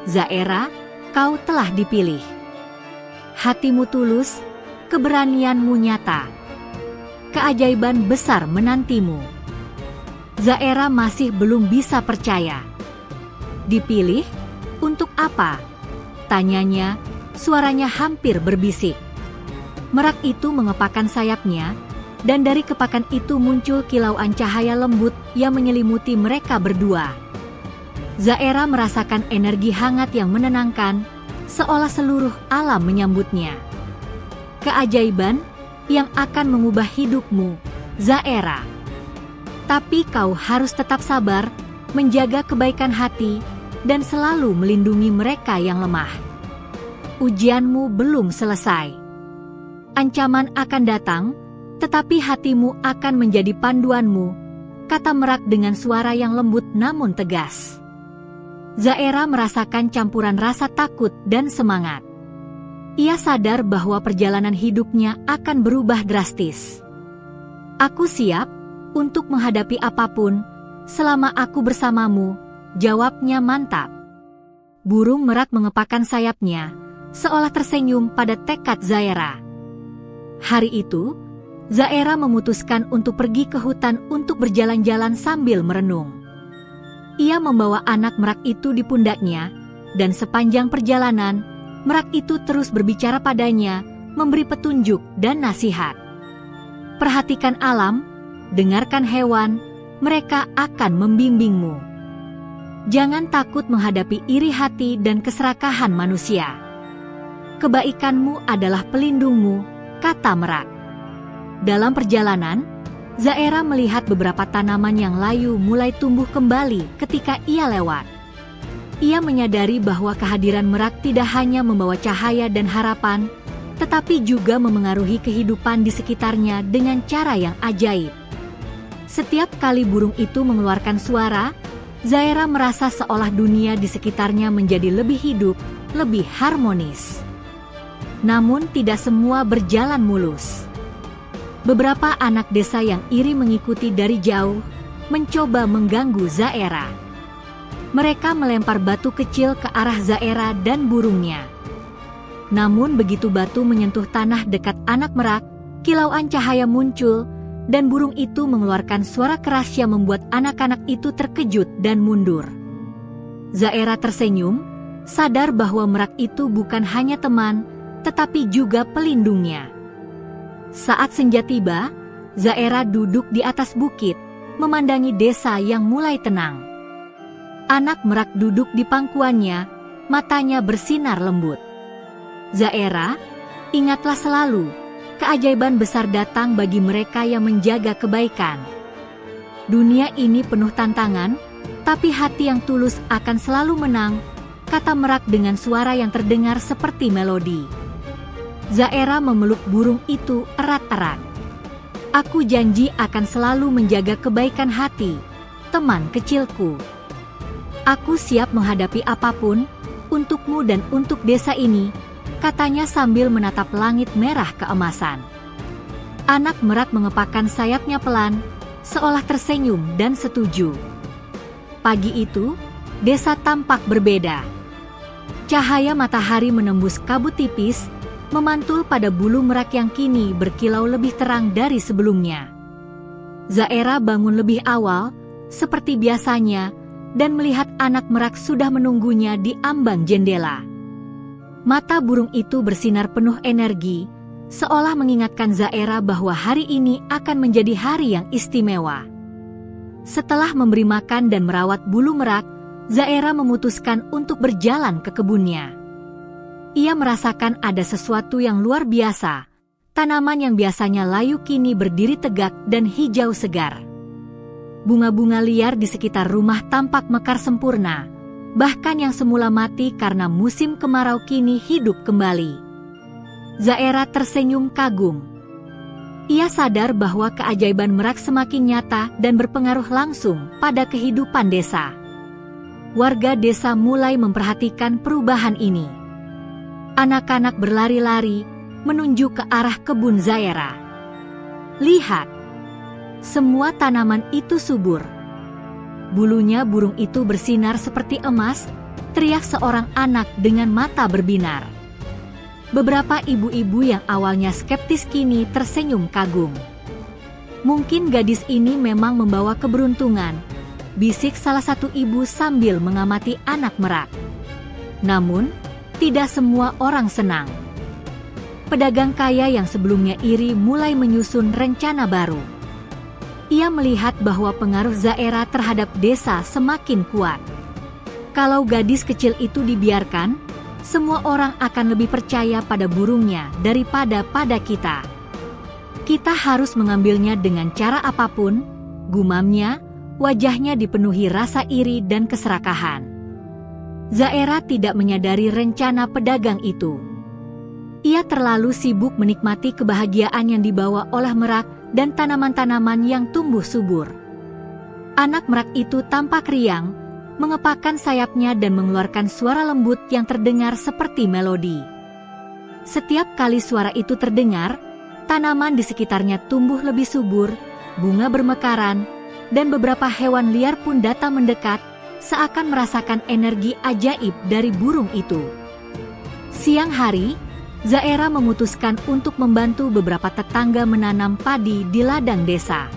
"Zaera, kau telah dipilih. Hatimu tulus, keberanianmu nyata. Keajaiban besar menantimu." Zaera masih belum bisa percaya. "Dipilih? Untuk apa?" tanyanya, suaranya hampir berbisik. Merak itu mengepakkan sayapnya, dan dari kepakan itu muncul kilauan cahaya lembut yang menyelimuti mereka berdua. Zaera merasakan energi hangat yang menenangkan, seolah seluruh alam menyambutnya. "Keajaiban yang akan mengubah hidupmu, Zaera. Tapi kau harus tetap sabar, menjaga kebaikan hati, dan selalu melindungi mereka yang lemah. Ujianmu belum selesai. Ancaman akan datang, tetapi hatimu akan menjadi panduanmu," kata Merak dengan suara yang lembut namun tegas. Zaera merasakan campuran rasa takut dan semangat. Ia sadar bahwa perjalanan hidupnya akan berubah drastis. "Aku siap untuk menghadapi apapun, selama aku bersamamu," jawabnya mantap. Burung Merak mengepakkan sayapnya, seolah tersenyum pada tekad Zaira. Hari itu, Zaira memutuskan untuk pergi ke hutan untuk berjalan-jalan sambil merenung. Ia membawa anak merak itu di pundaknya, dan sepanjang perjalanan, merak itu terus berbicara padanya, memberi petunjuk dan nasihat. Perhatikan alam, dengarkan hewan, mereka akan membimbingmu. Jangan takut menghadapi iri hati dan keserakahan manusia. Kebaikanmu adalah pelindungmu, kata merak. Dalam perjalanan, Zaira melihat beberapa tanaman yang layu mulai tumbuh kembali ketika ia lewat. Ia menyadari bahwa kehadiran merak tidak hanya membawa cahaya dan harapan, tetapi juga memengaruhi kehidupan di sekitarnya dengan cara yang ajaib. Setiap kali burung itu mengeluarkan suara, Zaira merasa seolah dunia di sekitarnya menjadi lebih hidup, lebih harmonis. Namun tidak semua berjalan mulus. Beberapa anak desa yang iri mengikuti dari jauh, mencoba mengganggu Zaira. Mereka melempar batu kecil ke arah Zaira dan burungnya. Namun begitu batu menyentuh tanah dekat anak merak, kilauan cahaya muncul, dan burung itu mengeluarkan suara keras yang membuat anak-anak itu terkejut dan mundur. Zaira tersenyum, sadar bahwa merak itu bukan hanya teman, tetapi juga pelindungnya. Saat senja tiba, Zaira duduk di atas bukit, memandangi desa yang mulai tenang. Anak merak duduk di pangkuannya, matanya bersinar lembut. Zaira, ingatlah selalu, keajaiban besar datang bagi mereka yang menjaga kebaikan. Dunia ini penuh tantangan, tapi hati yang tulus akan selalu menang, kata merak dengan suara yang terdengar seperti melodi. Zaira memeluk burung itu erat-erat. Aku janji akan selalu menjaga kebaikan hati, teman kecilku. Aku siap menghadapi apapun, untukmu dan untuk desa ini, katanya sambil menatap langit merah keemasan. Anak merak mengepakkan sayapnya pelan, seolah tersenyum dan setuju. Pagi itu, desa tampak berbeda. Cahaya matahari menembus kabut tipis, memantul pada bulu merak yang kini berkilau lebih terang dari sebelumnya. Zaira bangun lebih awal, seperti biasanya, dan melihat anak merak sudah menunggunya di ambang jendela. Mata burung itu bersinar penuh energi, seolah mengingatkan Zaira bahwa hari ini akan menjadi hari yang istimewa. Setelah memberi makan dan merawat bulu merak, Zaira memutuskan untuk berjalan ke kebunnya. Ia merasakan ada sesuatu yang luar biasa. Tanaman yang biasanya layu kini berdiri tegak dan hijau segar. Bunga-bunga liar di sekitar rumah tampak mekar sempurna, bahkan yang semula mati karena musim kemarau kini hidup kembali. Zaira tersenyum kagum. Ia sadar bahwa keajaiban merak semakin nyata dan berpengaruh langsung pada kehidupan desa. Warga desa mulai memperhatikan perubahan ini. Anak-anak berlari-lari, menuju ke arah kebun Zaira. Lihat, semua tanaman itu subur. Bulunya burung itu bersinar seperti emas, teriak seorang anak dengan mata berbinar. Beberapa ibu-ibu yang awalnya skeptis kini tersenyum kagum. Mungkin gadis ini memang membawa keberuntungan, bisik salah satu ibu sambil mengamati anak merak. Namun, tidak semua orang senang. Pedagang kaya yang sebelumnya iri mulai menyusun rencana baru. Ia melihat bahwa pengaruh Zaira terhadap desa semakin kuat. Kalau gadis kecil itu dibiarkan, semua orang akan lebih percaya pada burungnya daripada pada kita. Kita harus mengambilnya dengan cara apapun, gumamnya, wajahnya dipenuhi rasa iri dan keserakahan. Zaira tidak menyadari rencana pedagang itu. Ia terlalu sibuk menikmati kebahagiaan yang dibawa oleh merak dan tanaman-tanaman yang tumbuh subur. Anak merak itu tampak riang, mengepakkan sayapnya dan mengeluarkan suara lembut yang terdengar seperti melodi. Setiap kali suara itu terdengar, tanaman di sekitarnya tumbuh lebih subur, bunga bermekaran, dan beberapa hewan liar pun datang mendekat, seakan merasakan energi ajaib dari burung itu. Siang hari, Zaira memutuskan untuk membantu beberapa tetangga menanam padi di ladang desa.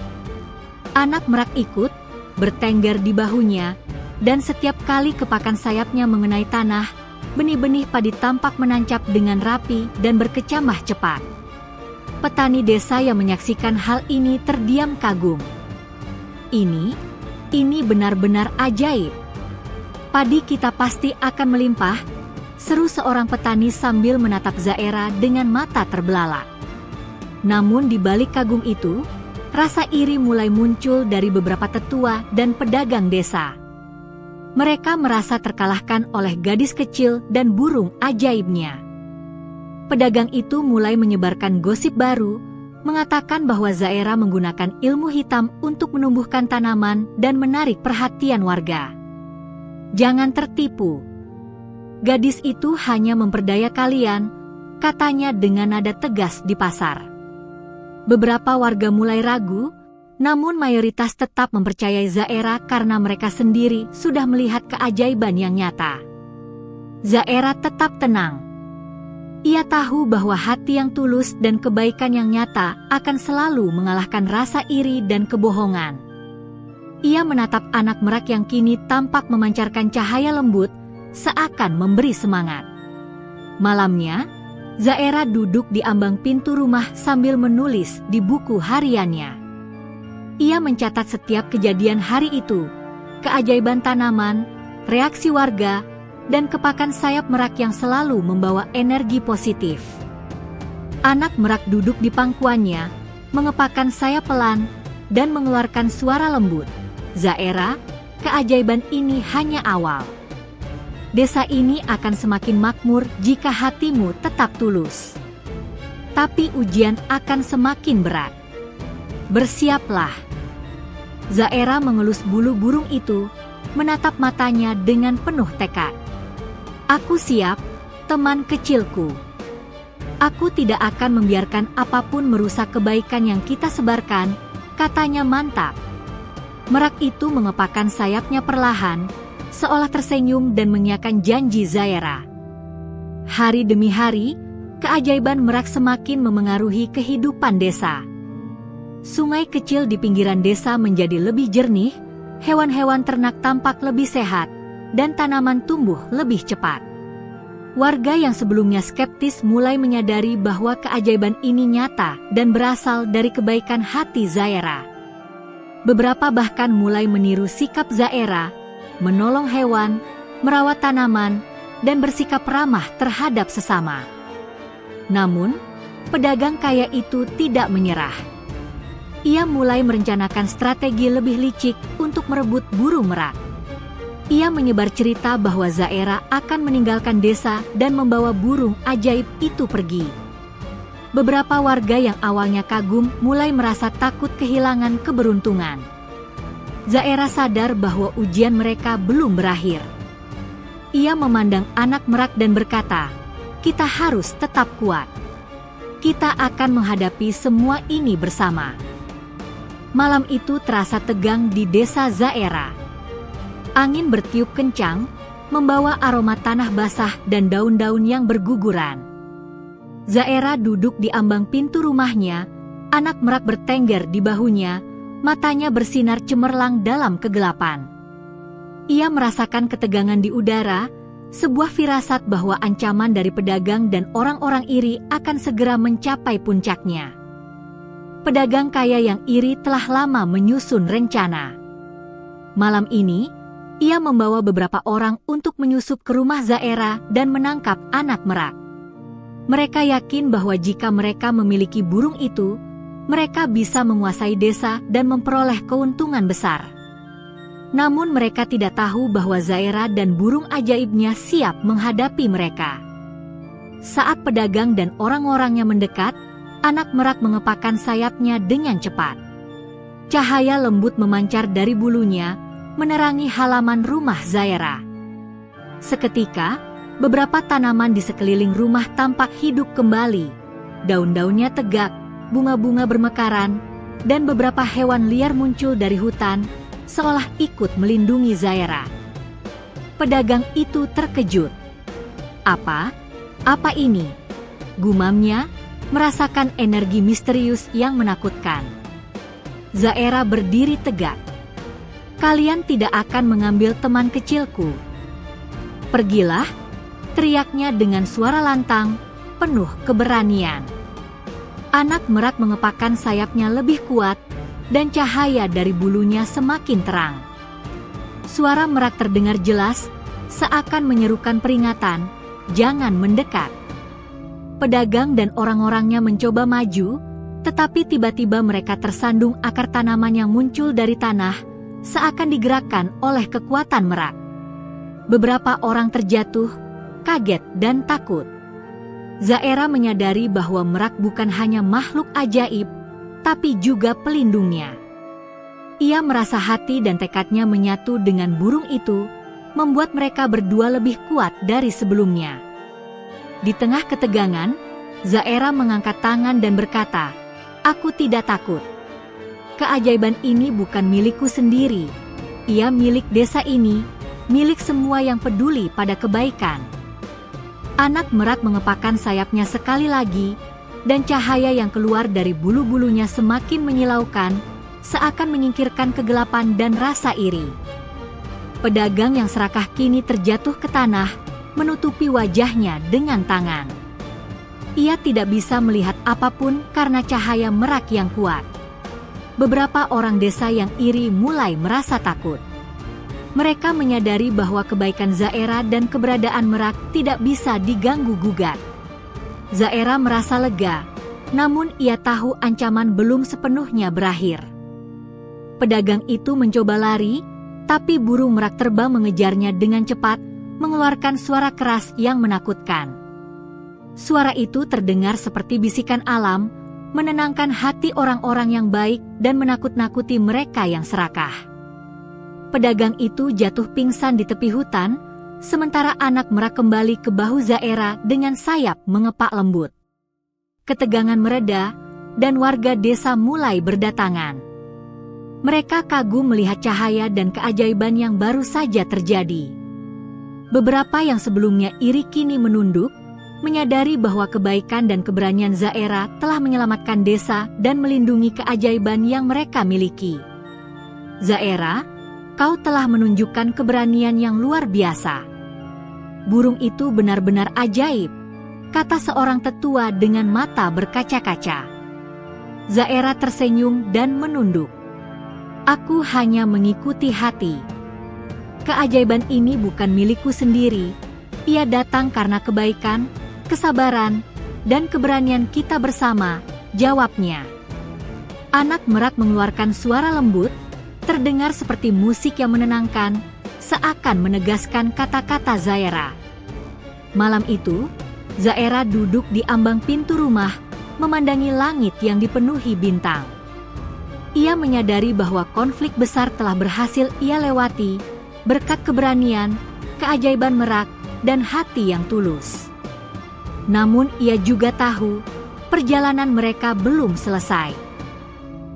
Anak merak ikut, bertengger di bahunya, dan setiap kali kepakan sayapnya mengenai tanah, benih-benih padi tampak menancap dengan rapi dan berkecamah cepat. Petani desa yang menyaksikan hal ini terdiam kagum. Ini benar-benar ajaib. Padi kita pasti akan melimpah, seru seorang petani sambil menatap Zaira dengan mata terbelalak. Namun di balik kagum itu, rasa iri mulai muncul dari beberapa tetua dan pedagang desa. Mereka merasa terkalahkan oleh gadis kecil dan burung ajaibnya. Pedagang itu mulai menyebarkan gosip baru, mengatakan bahwa Zaira menggunakan ilmu hitam untuk menumbuhkan tanaman dan menarik perhatian warga. Jangan tertipu. Gadis itu hanya memperdaya kalian, katanya dengan nada tegas di pasar. Beberapa warga mulai ragu, namun mayoritas tetap mempercayai Zaira karena mereka sendiri sudah melihat keajaiban yang nyata. Zaira tetap tenang. Ia tahu bahwa hati yang tulus dan kebaikan yang nyata akan selalu mengalahkan rasa iri dan kebohongan. Ia menatap anak merak yang kini tampak memancarkan cahaya lembut, seakan memberi semangat. Malamnya, Zaira duduk di ambang pintu rumah sambil menulis di buku hariannya. Ia mencatat setiap kejadian hari itu, keajaiban tanaman, reaksi warga, dan kepakan sayap merak yang selalu membawa energi positif. Anak merak duduk di pangkuannya, mengepakkan sayap pelan, dan mengeluarkan suara lembut. Zaira, keajaiban ini hanya awal. Desa ini akan semakin makmur jika hatimu tetap tulus. Tapi ujian akan semakin berat. Bersiaplah. Zaira mengelus bulu burung itu, menatap matanya dengan penuh tekad. Aku siap, teman kecilku. Aku tidak akan membiarkan apapun merusak kebaikan yang kita sebarkan, katanya mantap. Merak itu mengepakkan sayapnya perlahan, seolah tersenyum dan mengiyakan janji Zaira. Hari demi hari, keajaiban merak semakin memengaruhi kehidupan desa. Sungai kecil di pinggiran desa menjadi lebih jernih, hewan-hewan ternak tampak lebih sehat, dan tanaman tumbuh lebih cepat. Warga yang sebelumnya skeptis mulai menyadari bahwa keajaiban ini nyata dan berasal dari kebaikan hati Zaira. Beberapa bahkan mulai meniru sikap Zaira, menolong hewan, merawat tanaman, dan bersikap ramah terhadap sesama. Namun, pedagang kaya itu tidak menyerah. Ia mulai merencanakan strategi lebih licik untuk merebut burung merak. Ia menyebar cerita bahwa Zaira akan meninggalkan desa dan membawa burung ajaib itu pergi. Beberapa warga yang awalnya kagum mulai merasa takut kehilangan keberuntungan. Zaira sadar bahwa ujian mereka belum berakhir. Ia memandang anak merak dan berkata, "Kita harus tetap kuat. Kita akan menghadapi semua ini bersama." Malam itu terasa tegang di desa Zaira. Angin bertiup kencang, membawa aroma tanah basah dan daun-daun yang berguguran. Zaira duduk di ambang pintu rumahnya, anak merak bertengger di bahunya, matanya bersinar cemerlang dalam kegelapan. Ia merasakan ketegangan di udara, sebuah firasat bahwa ancaman dari pedagang dan orang-orang iri akan segera mencapai puncaknya. Pedagang kaya yang iri telah lama menyusun rencana. Malam ini, ia membawa beberapa orang untuk menyusup ke rumah Zaira dan menangkap anak merak. Mereka yakin bahwa jika mereka memiliki burung itu, mereka bisa menguasai desa dan memperoleh keuntungan besar. Namun mereka tidak tahu bahwa Zaira dan burung ajaibnya siap menghadapi mereka. Saat pedagang dan orang-orangnya mendekat, anak merak mengepakkan sayapnya dengan cepat. Cahaya lembut memancar dari bulunya, menerangi halaman rumah Zaira. Seketika, beberapa tanaman di sekeliling rumah tampak hidup kembali. Daun-daunnya tegak, bunga-bunga bermekaran, dan beberapa hewan liar muncul dari hutan, seolah ikut melindungi Zaira. Pedagang itu terkejut. "Apa? Apa ini? Gumamnya, merasakan energi misterius yang menakutkan. Zaera berdiri tegak. Kalian tidak akan mengambil teman kecilku. Pergilah, teriaknya dengan suara lantang, penuh keberanian. Anak merak mengepakkan sayapnya lebih kuat, dan cahaya dari bulunya semakin terang. Suara merak terdengar jelas, seakan menyerukan peringatan, jangan mendekat. Pedagang dan orang-orangnya mencoba maju, tetapi tiba-tiba mereka tersandung akar tanaman yang muncul dari tanah, seakan digerakkan oleh kekuatan merak. Beberapa orang terjatuh, kaget dan takut. Zaera menyadari bahwa merak bukan hanya makhluk ajaib, tapi juga pelindungnya. Ia merasa hati dan tekadnya menyatu dengan burung itu, membuat mereka berdua lebih kuat dari sebelumnya. Di tengah ketegangan, Zaera mengangkat tangan dan berkata, "Aku tidak takut. Keajaiban ini bukan milikku sendiri. Ia milik desa ini, milik semua yang peduli pada kebaikan." Anak merak mengepakkan sayapnya sekali lagi, dan cahaya yang keluar dari bulu-bulunya semakin menyilaukan, seakan menyingkirkan kegelapan dan rasa iri. Pedagang yang serakah kini terjatuh ke tanah, menutupi wajahnya dengan tangan. Ia tidak bisa melihat apapun karena cahaya merak yang kuat. Beberapa orang desa yang iri mulai merasa takut. Mereka menyadari bahwa kebaikan Zaera dan keberadaan merak tidak bisa diganggu-gugat. Zaera merasa lega, namun ia tahu ancaman belum sepenuhnya berakhir. Pedagang itu mencoba lari, tapi burung merak terbang mengejarnya dengan cepat, mengeluarkan suara keras yang menakutkan. Suara itu terdengar seperti bisikan alam, menenangkan hati orang-orang yang baik dan menakut-nakuti mereka yang serakah. Pedagang itu jatuh pingsan di tepi hutan, sementara anak merak kembali ke bahu Zaera dengan sayap mengepak lembut. Ketegangan mereda, dan warga desa mulai berdatangan. Mereka kagum melihat cahaya dan keajaiban yang baru saja terjadi. Beberapa yang sebelumnya iri kini menunduk, menyadari bahwa kebaikan dan keberanian Zaera telah menyelamatkan desa dan melindungi keajaiban yang mereka miliki. "Zaera, kau telah menunjukkan keberanian yang luar biasa. Burung itu benar-benar ajaib," kata seorang tetua dengan mata berkaca-kaca. Zaera tersenyum dan menunduk. "Aku hanya mengikuti hati. Keajaiban ini bukan milikku sendiri, ia datang karena kebaikan, kesabaran, dan keberanian kita bersama," jawabnya. Anak merak mengeluarkan suara lembut, terdengar seperti musik yang menenangkan, seakan menegaskan kata-kata Zaera. Malam itu, Zaera duduk di ambang pintu rumah, memandangi langit yang dipenuhi bintang. Ia menyadari bahwa konflik besar telah berhasil ia lewati, berkat keberanian, keajaiban merak, dan hati yang tulus. Namun ia juga tahu, perjalanan mereka belum selesai.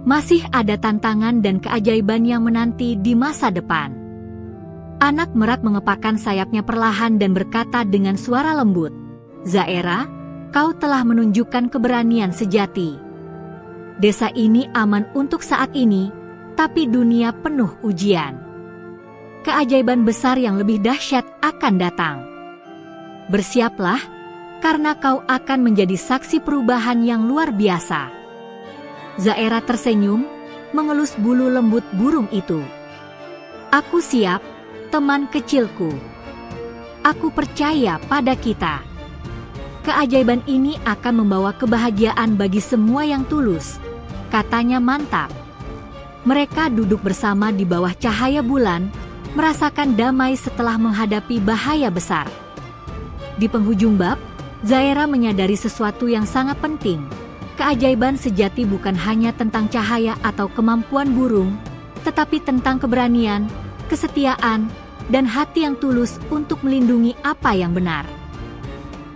Masih ada tantangan dan keajaiban yang menanti di masa depan. Anak merak mengepakkan sayapnya perlahan dan berkata dengan suara lembut, "Zaera, kau telah menunjukkan keberanian sejati. Desa ini aman untuk saat ini, tapi dunia penuh ujian. Keajaiban besar yang lebih dahsyat akan datang. Bersiaplah, karena kau akan menjadi saksi perubahan yang luar biasa." Zaera tersenyum, mengelus bulu lembut burung itu. "Aku siap, teman kecilku. Aku percaya pada kita. Keajaiban ini akan membawa kebahagiaan bagi semua yang tulus," katanya mantap. Mereka duduk bersama di bawah cahaya bulan, merasakan damai setelah menghadapi bahaya besar. Di penghujung bab, Zaera menyadari sesuatu yang sangat penting. Keajaiban sejati bukan hanya tentang cahaya atau kemampuan burung, tetapi tentang keberanian, kesetiaan, dan hati yang tulus untuk melindungi apa yang benar.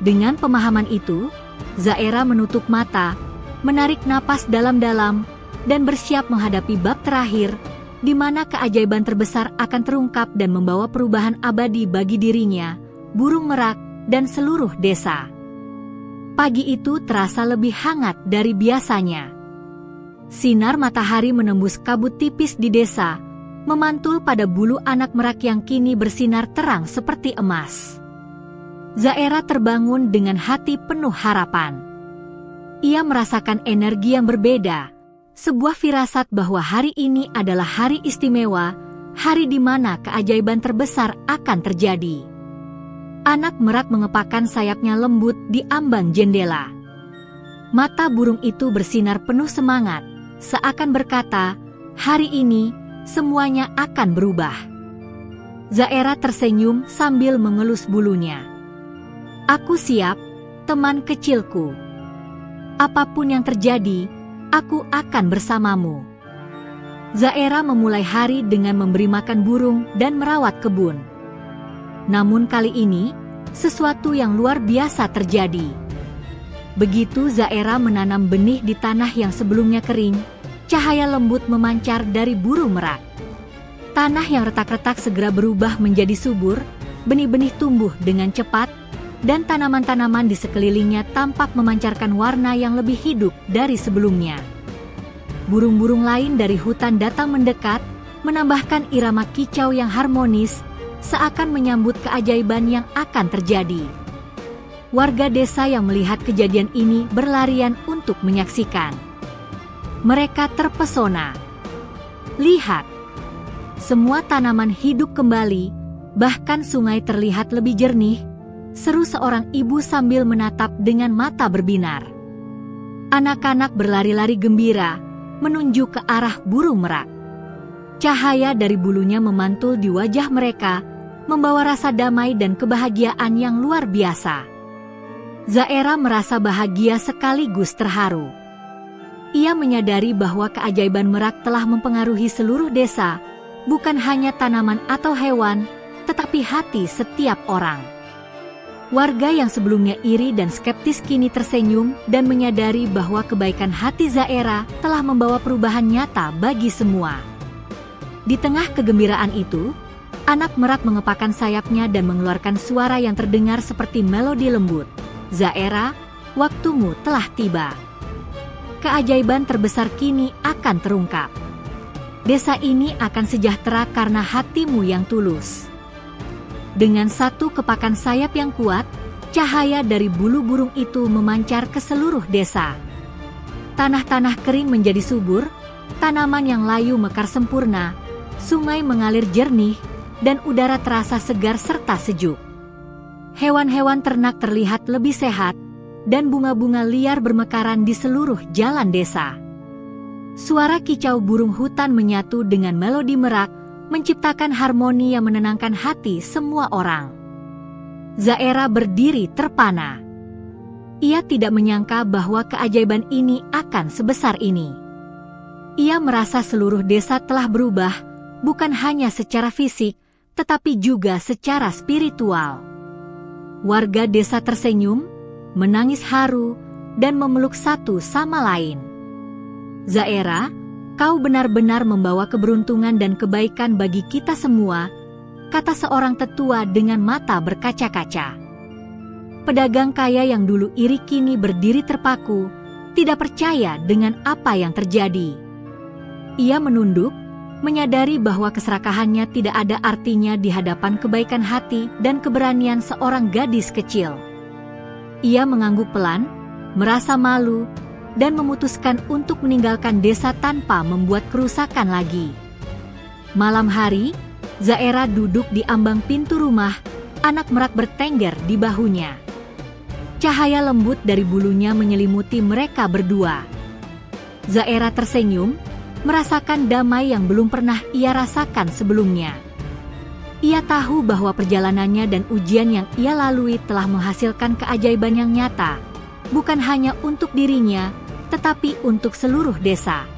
Dengan pemahaman itu, Zaera menutup mata, menarik napas dalam-dalam, dan bersiap menghadapi bab terakhir, di mana keajaiban terbesar akan terungkap dan membawa perubahan abadi bagi dirinya, burung merak, dan seluruh desa. Pagi itu terasa lebih hangat dari biasanya. Sinar matahari menembus kabut tipis di desa, memantul pada bulu anak merak yang kini bersinar terang seperti emas. Zaera terbangun dengan hati penuh harapan. Ia merasakan energi yang berbeda, sebuah firasat bahwa hari ini adalah hari istimewa, hari di mana keajaiban terbesar akan terjadi. Anak merak mengepakkan sayapnya lembut di ambang jendela. Mata burung itu bersinar penuh semangat, seakan berkata, hari ini semuanya akan berubah. Zaera tersenyum sambil mengelus bulunya. Aku siap, teman kecilku. Apapun yang terjadi, aku akan bersamamu. Zaera memulai hari dengan memberi makan burung dan merawat kebun. Namun kali ini, sesuatu yang luar biasa terjadi. Begitu Zaera menanam benih di tanah yang sebelumnya kering, cahaya lembut memancar dari burung merak. Tanah yang retak-retak segera berubah menjadi subur, benih-benih tumbuh dengan cepat, dan tanaman-tanaman di sekelilingnya tampak memancarkan warna yang lebih hidup dari sebelumnya. Burung-burung lain dari hutan datang mendekat, menambahkan irama kicau yang harmonis, seakan menyambut keajaiban yang akan terjadi. Warga desa yang melihat kejadian ini berlarian untuk menyaksikan. Mereka terpesona. Lihat, semua tanaman hidup kembali, bahkan sungai terlihat lebih jernih, seru seorang ibu sambil menatap dengan mata berbinar. Anak-anak berlari-lari gembira, menunjuk ke arah burung merak. Cahaya dari bulunya memantul di wajah mereka, membawa rasa damai dan kebahagiaan yang luar biasa. Zaera merasa bahagia sekaligus terharu. Ia menyadari bahwa keajaiban merak telah mempengaruhi seluruh desa, bukan hanya tanaman atau hewan, tetapi hati setiap orang. Warga yang sebelumnya iri dan skeptis kini tersenyum dan menyadari bahwa kebaikan hati Zaera telah membawa perubahan nyata bagi semua. Di tengah kegembiraan itu, anak merak mengepakkan sayapnya dan mengeluarkan suara yang terdengar seperti melodi lembut. Zaera, waktumu telah tiba. Keajaiban terbesar kini akan terungkap. Desa ini akan sejahtera karena hatimu yang tulus. Dengan satu kepakan sayap yang kuat, cahaya dari bulu burung itu memancar ke seluruh desa. Tanah-tanah kering menjadi subur, tanaman yang layu mekar sempurna, sungai mengalir jernih, dan udara terasa segar serta sejuk. Hewan-hewan ternak terlihat lebih sehat, dan bunga-bunga liar bermekaran di seluruh jalan desa. Suara kicau burung hutan menyatu dengan melodi merak, menciptakan harmoni yang menenangkan hati semua orang. Zaera berdiri terpana. Ia tidak menyangka bahwa keajaiban ini akan sebesar ini. Ia merasa seluruh desa telah berubah, bukan hanya secara fisik, tetapi juga secara spiritual. Warga desa tersenyum, menangis haru, dan memeluk satu sama lain. Zaera, kau benar-benar membawa keberuntungan dan kebaikan bagi kita semua, kata seorang tetua dengan mata berkaca-kaca. Pedagang kaya yang dulu iri kini berdiri terpaku, tidak percaya dengan apa yang terjadi. Ia menunduk, menyadari bahwa keserakahannya tidak ada artinya di hadapan kebaikan hati dan keberanian seorang gadis kecil. Ia mengangguk pelan, merasa malu, dan memutuskan untuk meninggalkan desa tanpa membuat kerusakan lagi. Malam hari, Zaera duduk di ambang pintu rumah, anak merak bertengger di bahunya. Cahaya lembut dari bulunya menyelimuti mereka berdua. Zaera tersenyum, merasakan damai yang belum pernah ia rasakan sebelumnya. Ia tahu bahwa perjalanannya dan ujian yang ia lalui telah menghasilkan keajaiban yang nyata, bukan hanya untuk dirinya, tetapi untuk seluruh desa.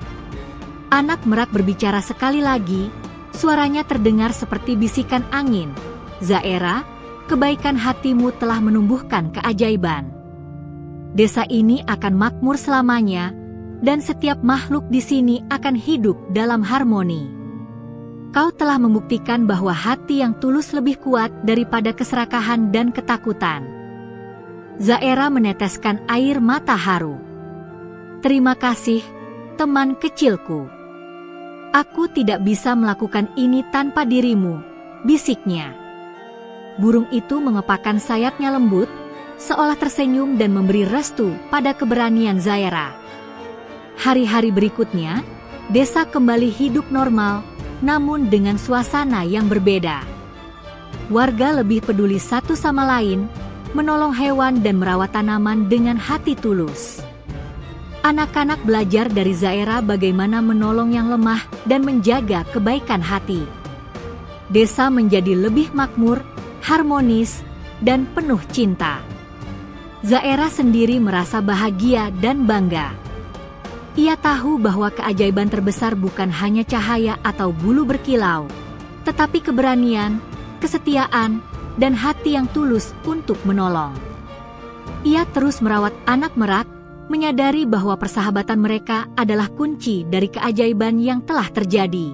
Anak merak berbicara sekali lagi, suaranya terdengar seperti bisikan angin. Zaera, kebaikan hatimu telah menumbuhkan keajaiban. Desa ini akan makmur selamanya, dan setiap makhluk di sini akan hidup dalam harmoni. Kau telah membuktikan bahwa hati yang tulus lebih kuat daripada keserakahan dan ketakutan. Zaira meneteskan air mata haru. "Terima kasih, teman kecilku. Aku tidak bisa melakukan ini tanpa dirimu," bisiknya. Burung itu mengepakkan sayapnya lembut, seolah tersenyum dan memberi restu pada keberanian Zaira. Hari-hari berikutnya, desa kembali hidup normal, namun dengan suasana yang berbeda. Warga lebih peduli satu sama lain, menolong hewan dan merawat tanaman dengan hati tulus. Anak-anak belajar dari Zaira bagaimana menolong yang lemah dan menjaga kebaikan hati. Desa menjadi lebih makmur, harmonis, dan penuh cinta. Zaira sendiri merasa bahagia dan bangga. Ia tahu bahwa keajaiban terbesar bukan hanya cahaya atau bulu berkilau, tetapi keberanian, kesetiaan, dan hati yang tulus untuk menolong. Ia terus merawat anak merak, menyadari bahwa persahabatan mereka adalah kunci dari keajaiban yang telah terjadi.